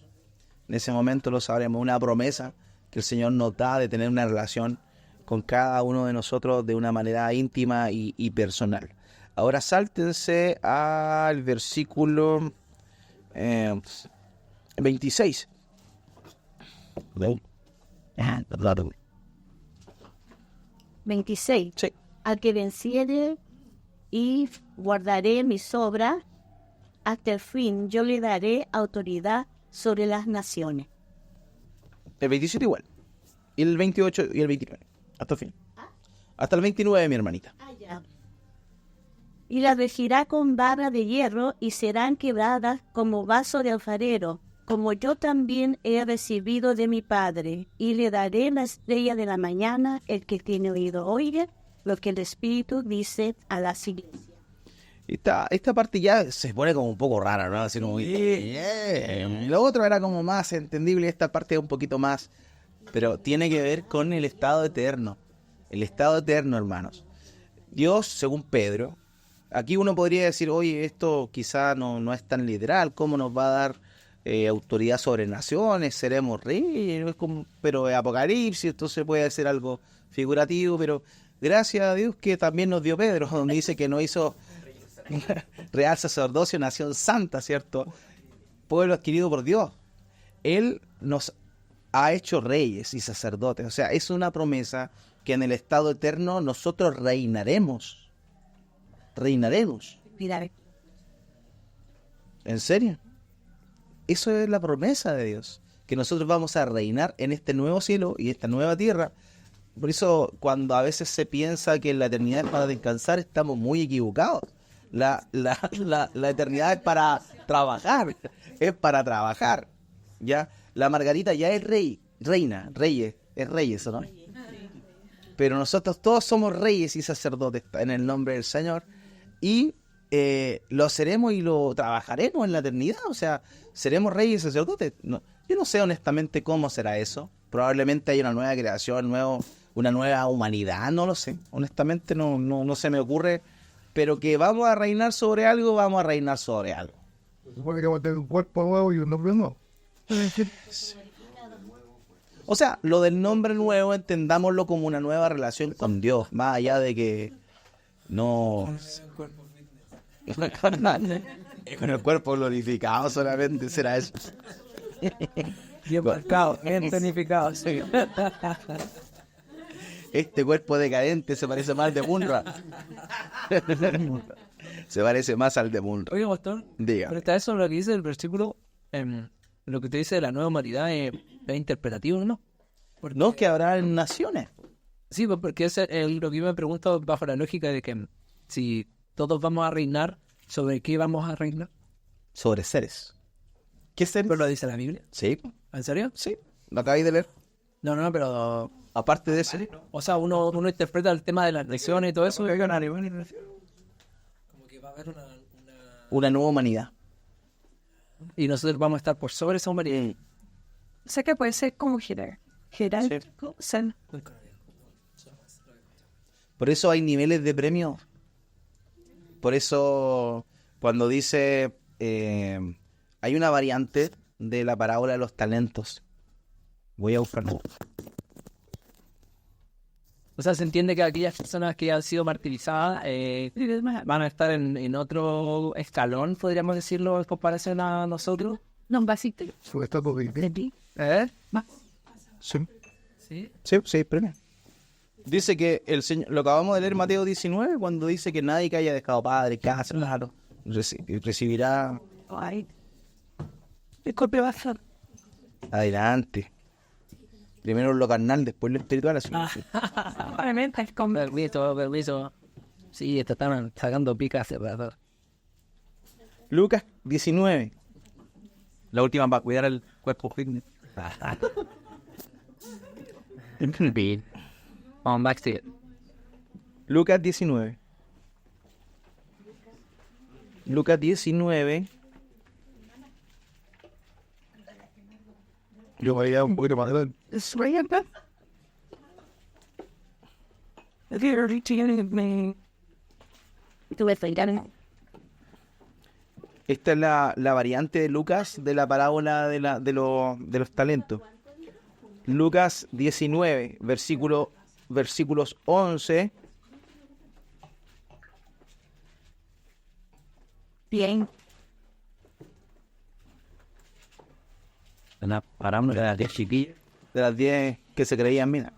En ese momento lo sabremos, una promesa que el Señor nos da de tener una relación con cada uno de nosotros de una manera íntima y personal. Ahora sáltense al versículo 26. 26. Sí. Al que venciere y guardaré mis obras, hasta el fin yo le daré autoridad sobre las naciones. El 27 igual. Y el 28 y el 29. Hasta el fin. Hasta el 29, mi hermanita. Y las regirá con barra de hierro y serán quebradas como vaso de alfarero, como yo también he recibido de mi Padre. Y le daré la estrella de la mañana. El que tiene oído oiga lo que el Espíritu dice a las iglesias. Esta parte ya se pone como un poco rara, ¿no? Así como, Lo otro era como más entendible, esta parte es un poquito más, pero tiene que ver con el estado eterno. El estado eterno, hermanos. Dios, según Pedro, aquí uno podría decir, oye, esto quizá no es tan literal, ¿cómo nos va a dar autoridad sobre naciones? ¿Seremos reyes? Pero es Apocalipsis, entonces puede ser algo figurativo, pero gracias a Dios que también nos dio Pedro, donde dice que nos hizo real sacerdocio, nación santa, ¿cierto? Pueblo adquirido por Dios. Él nos ha hecho reyes y sacerdotes. O sea, es una promesa que en el estado eterno nosotros reinaremos. Reinaremos. ¿En serio? Eso es la promesa de Dios, que nosotros vamos a reinar en este nuevo cielo y esta nueva tierra. Por eso, cuando a veces se piensa que la eternidad es para descansar, estamos muy equivocados. La eternidad es para trabajar, es para trabajar, ¿ya? La Margarita ya es reina, es reyes, ¿no? Pero nosotros todos somos reyes y sacerdotes en el nombre del Señor y lo seremos y lo trabajaremos en la eternidad, o sea, seremos reyes y sacerdotes. No, yo no sé honestamente cómo será eso, probablemente hay una nueva creación, una nueva humanidad, no lo sé, honestamente no se me ocurre. Pero que vamos a reinar sobre algo, vamos a reinar sobre algo. Supone que vamos a tener un cuerpo nuevo y un nombre nuevo. O sea, lo del nombre nuevo entendámoslo como una nueva relación con Dios, más allá de que no... Con el cuerpo glorificado solamente será eso. Bien marcado, bien tonificado, sí. Este cuerpo decadente se parece más al de Munra. Se parece más al de Munra. Oye, pastor, Diga. pero está eso lo que dice el versículo, lo que te dice de la nueva humanidad es interpretativo, ¿no? No, que habrá naciones. Sí, porque es lo que yo me pregunto bajo la lógica de que si todos vamos a reinar, ¿sobre qué vamos a reinar? Sobre seres. ¿Qué seres? ¿Pero lo dice la Biblia? Sí, ¿En serio? sí. Lo acabáis de leer. No, pero... Aparte de eso. O sea, uno interpreta el tema de las naciones y todo eso. Como que va a haber Una nueva humanidad. y nosotros vamos a estar por sobre esa humanidad. Sé que puede ser como jerárquico, ser Por eso hay niveles de premio. Por eso, cuando dice, hay una variante de la parábola de los talentos. Voy a buscarlo. O sea, se entiende que aquellas personas que han sido martirizadas van a estar en otro escalón, podríamos decirlo, en comparación a nosotros. no básico. Su estado de vida. Sí. Sí. Sí, premio. Dice que el Señor, lo acabamos de leer Mateo 19, cuando dice que nadie que haya dejado padre, casa, claro, recibirá Ay. Disculpe, bastante. adelante. Primero lo carnal, después lo espiritual. Así. Obviamente es como Permiso. Sí, estaban sacando picas hace rato. Lucas 19. La última para cuidar el cuerpo fitness. Bien. On back to it. Lucas 19. Lucas 19. Yo voy a un poquito más adelante. It's right up there. They're reaching me. Esta es la variante de Lucas de la parábola de los talentos. Lucas 19, versículos 11. Bien. Una parábola de las 10 chiquillas. De las 10 que se creían, mira.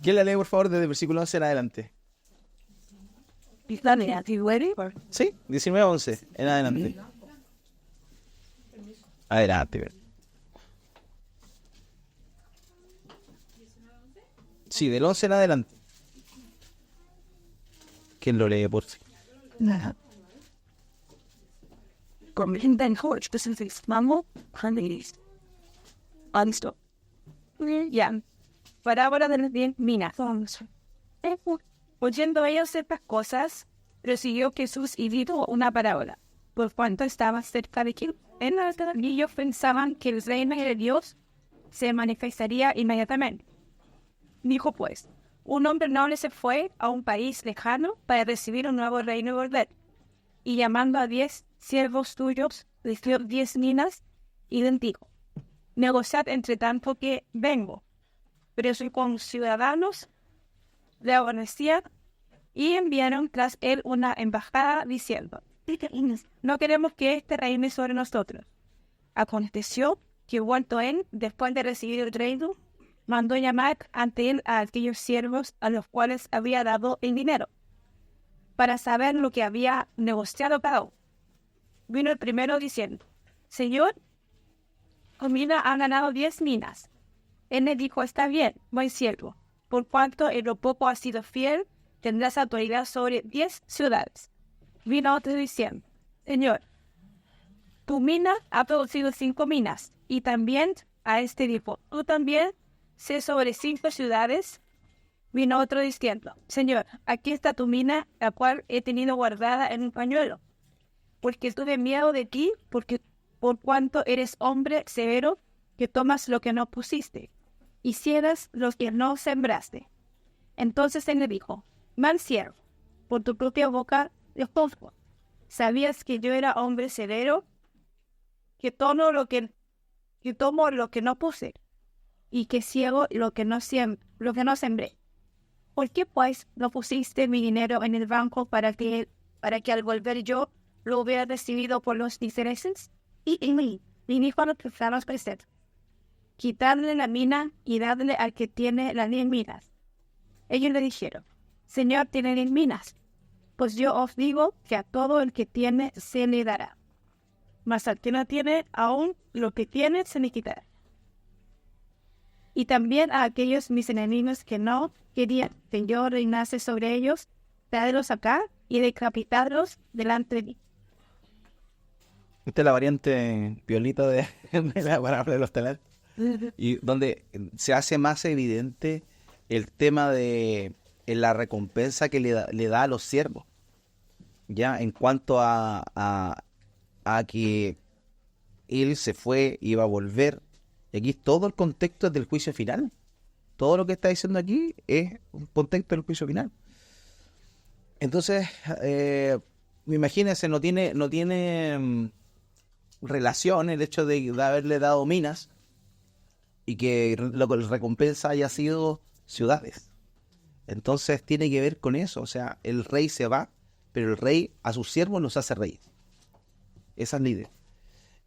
¿Quién la lee, por favor, desde el versículo 11 en adelante? Sí, 19, 11 en adelante. Adelante. Sí, del 11 en adelante. ¿Quién lo lee por sí? Then Hodge, this is his mammo, honeys. Unstop. Ya. Parábola de las 10 minas. Oyendo ellos estas cosas, prosiguió Jesús y dijo una parábola. Por cuanto estaba cerca de quien y ellos pensaban que el reino de Dios se manifestaría inmediatamente. Dijo pues, un hombre noble se fue a un país lejano para recibir un nuevo reino y volver. Y llamando a 10 siervos tuyos, les dio 10 minas y les dijo, negociad entre tanto que vengo. Pero sus conciudadanos le aborrecían y enviaron tras él una embajada diciendo, no queremos que este reine sobre nosotros. Aconteció que vuelto él, después de recibir el reino, mandó llamar ante él a aquellos siervos a los cuales había dado el dinero, para saber lo que había negociado cada uno. Vino el primero diciendo, Señor, tu mina ha ganado 10 minas. Él le dijo, está bien, buen siervo, por cuanto en lo poco has sido fiel, tendrás autoridad sobre 10 ciudades. Vino otro diciendo, Señor, tu mina ha producido 5 minas, y también a este dijo, tú también sé sobre 5 ciudades. Vino otro diciendo, Señor, aquí está tu mina, la cual he tenido guardada en un pañuelo, porque tuve miedo de ti, por cuanto eres hombre severo, que tomas lo que no pusiste, y ciegas lo que no sembraste. Entonces él le dijo, mal siervo, por tu propia boca te juzgo. ¿Sabías que yo era hombre severo, que tomo lo que no puse, y que ciego lo que no sembré? ¿Por qué pues no pusiste mi dinero en el banco para que al volver yo lo hubiera recibido por los intereses? Y dijo a los que estaban presentes, quitadle la mina y dadle al que tiene las 10 minas. Ellos le dijeron, Señor, tiene 10 minas. Pues yo os digo que a todo el que tiene se le dará, mas al que no tiene, aún lo que tiene se le quitará. Y también a aquellos mis enemigos que no querían que yo reinase sobre ellos, traedlos acá y decapitadlos delante de mí. Esta es la variante violita de la parábola de los talentos. Y donde se hace más evidente el tema de la recompensa que le da a los siervos. Ya, en cuanto a que él se fue, iba a volver. Y aquí todo el contexto es del juicio final. Todo lo que está diciendo aquí es un contexto del juicio final. Entonces, imagínense, no tiene relación el hecho de haberle dado minas y que lo que recompensa haya sido ciudades. Entonces tiene que ver con eso. O sea, el rey se va, pero el rey a sus siervos los hace reyes. Esa es la idea.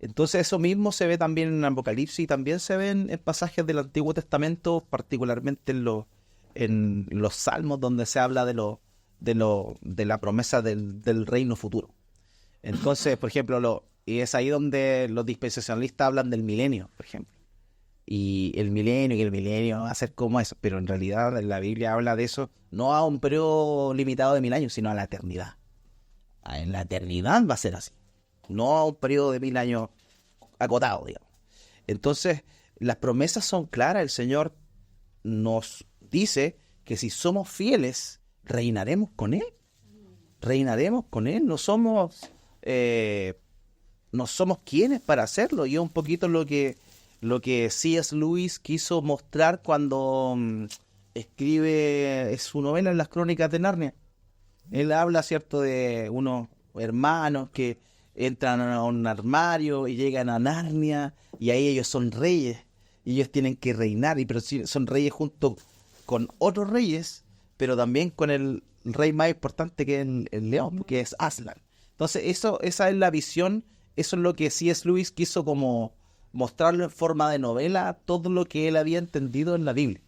Entonces eso mismo se ve también en Apocalipsis y también se ve en pasajes del Antiguo Testamento, particularmente en los Salmos, donde se habla de la promesa del reino futuro. Entonces, por ejemplo, y es ahí donde los dispensacionalistas hablan del milenio, por ejemplo. y el milenio va a ser como eso, pero en realidad la Biblia habla de eso no a un periodo limitado de 1000 años, sino a la eternidad. En la eternidad va a ser así, no a un periodo de 1000 años acotado, digamos. Entonces, las promesas son claras. El Señor nos dice que si somos fieles, reinaremos con Él. Reinaremos con Él. No somos quienes para hacerlo. Y es un poquito lo que C.S. Lewis quiso mostrar cuando escribe su novela en las Crónicas de Narnia. Él habla, ¿cierto?, de unos hermanos que entran a un armario y llegan a Narnia, y ahí ellos son reyes, y ellos tienen que reinar, pero son reyes junto con otros reyes, pero también con el rey más importante, que es el león, que es Aslan. Entonces esa es la visión, eso es lo que C.S. Lewis quiso como mostrarlo en forma de novela, todo lo que él había entendido en la Biblia.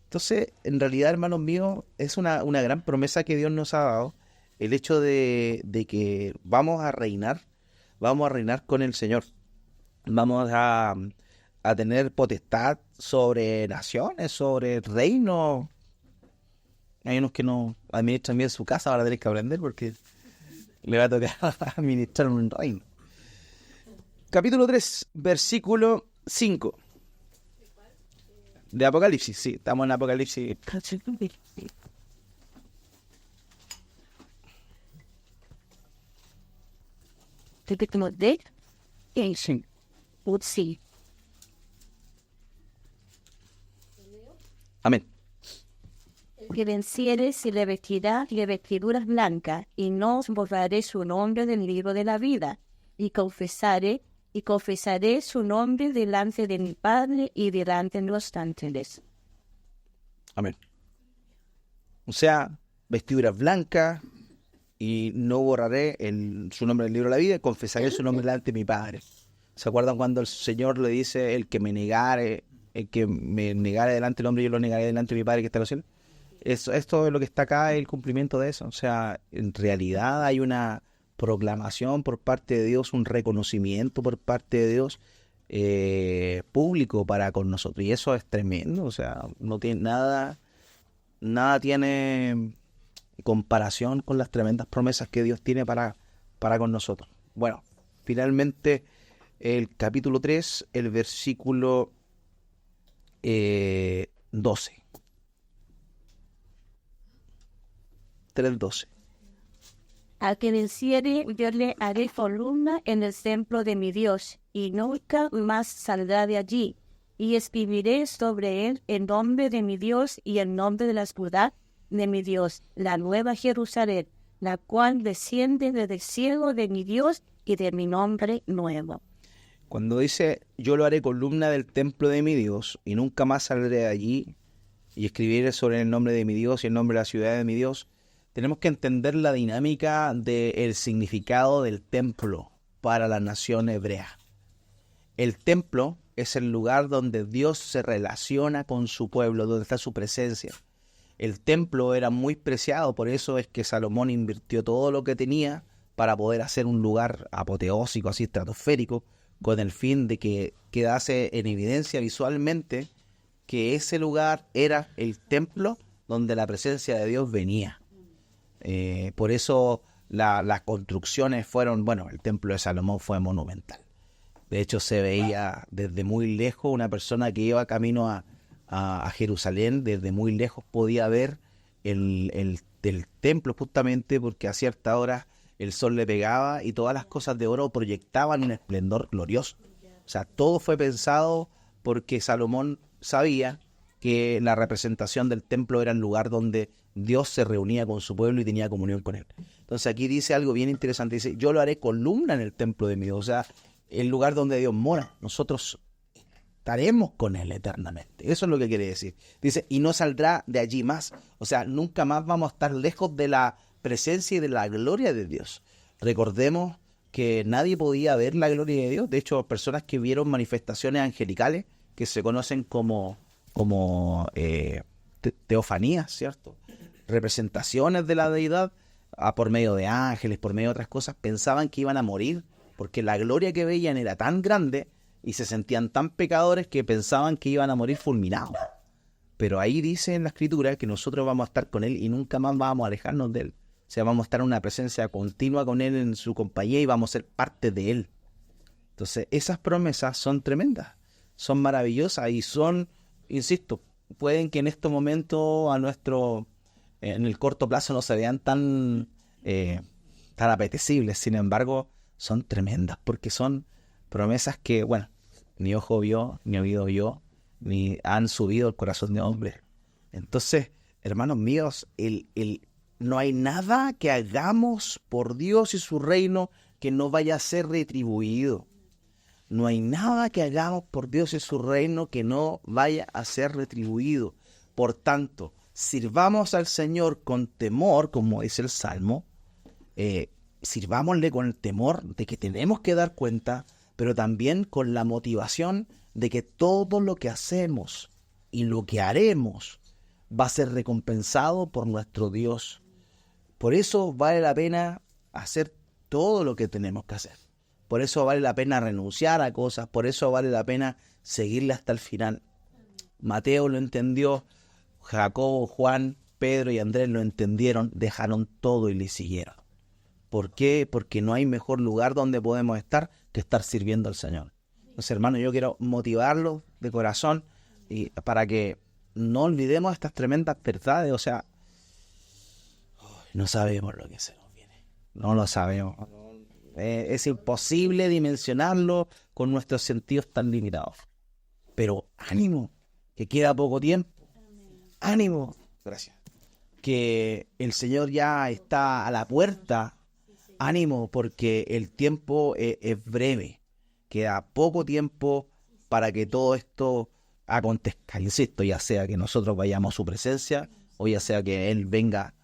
Entonces, en realidad, hermanos míos, es una gran promesa que Dios nos ha dado, el hecho de que vamos a reinar con el Señor. Vamos a tener potestad sobre naciones, sobre reinos. Hay unos que no administran bien su casa, van a tener que aprender porque le va a tocar administrar un reino. Capítulo 3, versículo 5. De Apocalipsis, sí, estamos en Apocalipsis. Capítulo de Sí. sí. Amén. El que venciere se le vestirá de vestiduras blancas, y no borraré su nombre del libro de la vida, y confesaré su nombre delante de mi Padre y delante de los ángeles. Amén. O sea, vestiduras blancas, y no borraré su nombre del libro de la vida, y confesaré su nombre delante de mi Padre. ¿Se acuerdan cuando el Señor le dice, el que me negare delante del hombre, yo lo negaré delante de mi Padre que está en los cielos? Esto es lo que está acá, el cumplimiento de eso. O sea, en realidad hay una proclamación por parte de Dios, un reconocimiento por parte de Dios público para con nosotros. Y eso es tremendo. O sea, no tiene nada tiene comparación con las tremendas promesas que Dios tiene para con nosotros. Bueno, finalmente el capítulo 3, el versículo 12. 3:12. Al que venciere, yo le haré columna en el templo de mi Dios, y nunca más saldrá de allí. Y escribiré sobre él el nombre de mi Dios y el nombre de la ciudad de mi Dios, la nueva Jerusalén, la cual desciende desde el cielo de mi Dios y de mi nombre nuevo. Cuando dice, yo lo haré columna del templo de mi Dios, y nunca más saldré de allí, y escribiré sobre el nombre de mi Dios y el nombre de la ciudad de mi Dios, tenemos que entender la dinámica del significado del templo para la nación hebrea. El templo es el lugar donde Dios se relaciona con su pueblo, donde está su presencia. El templo era muy preciado, por eso es que Salomón invirtió todo lo que tenía para poder hacer un lugar apoteósico, así estratosférico, con el fin de que quedase en evidencia visualmente que ese lugar era el templo donde la presencia de Dios venía. Por eso las construcciones fueron, el templo de Salomón fue monumental. De hecho, se veía desde muy lejos, una persona que iba camino a Jerusalén, desde muy lejos podía ver el templo, justamente porque a cierta hora el sol le pegaba y todas las cosas de oro proyectaban un esplendor glorioso. O sea, todo fue pensado porque Salomón sabía que la representación del templo era el lugar donde Dios se reunía con su pueblo y tenía comunión con él. Entonces aquí dice algo bien interesante, dice, yo lo haré columna en el templo de mi Dios, o sea, el lugar donde Dios mora, nosotros estaremos con él eternamente. Eso es lo que quiere decir. Dice, y no saldrá de allí más, o sea, nunca más vamos a estar lejos de la presencia y de la gloria de Dios. Recordemos que nadie podía ver la gloria de Dios. De hecho, personas que vieron manifestaciones angelicales, que se conocen como teofanías, ¿cierto? Representaciones de la deidad por medio de ángeles, por medio de otras cosas, pensaban que iban a morir, porque la gloria que veían era tan grande y se sentían tan pecadores que pensaban que iban a morir fulminados. Pero ahí dice en la Escritura que nosotros vamos a estar con Él y nunca más vamos a alejarnos de Él. O sea, vamos a estar en una presencia continua con Él en su compañía y vamos a ser parte de Él. Entonces, esas promesas son tremendas, son maravillosas y son, insisto, pueden que en estos momentos en el corto plazo no se vean tan apetecibles. Sin embargo, son tremendas porque son promesas que, bueno, ni ojo vio, ni oído vio, ni han subido el corazón de hombre. Entonces, hermanos míos, no hay nada que hagamos por Dios y su reino que no vaya a ser retribuido. No hay nada que hagamos por Dios y su reino que no vaya a ser retribuido. Por tanto, sirvamos al Señor con temor, como dice el Salmo. Sirvámosle con el temor de que tenemos que dar cuenta, pero también con la motivación de que todo lo que hacemos y lo que haremos va a ser recompensado por nuestro Dios. Por eso vale la pena hacer todo lo que tenemos que hacer. Por eso vale la pena renunciar a cosas, por eso vale la pena seguirle hasta el final. Mateo lo entendió, Jacobo, Juan, Pedro y Andrés lo entendieron, dejaron todo y le siguieron. ¿Por qué? Porque no hay mejor lugar donde podemos estar que estar sirviendo al Señor. Entonces, hermano, yo quiero motivarlos de corazón y para que no olvidemos estas tremendas verdades. O sea, no sabemos lo que se nos viene. No lo sabemos. Es imposible dimensionarlo con nuestros sentidos tan limitados. Pero ánimo, que queda poco tiempo. Ánimo. Gracias. Que el Señor ya está a la puerta. Ánimo, porque el tiempo es breve. Queda poco tiempo para que todo esto acontezca. Insisto, ya sea que nosotros vayamos a su presencia o ya sea que Él venga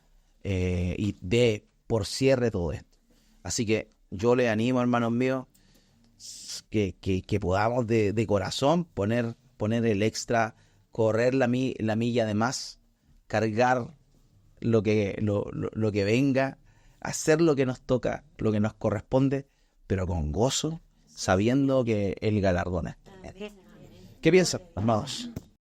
y dé por cierre todo esto. Así que yo les animo, hermanos míos, que podamos de corazón poner el extra, correr la milla de más, cargar lo que venga, hacer lo que nos toca, lo que nos corresponde, pero con gozo, sabiendo que el galardón es. ¿Qué piensan, hermanos?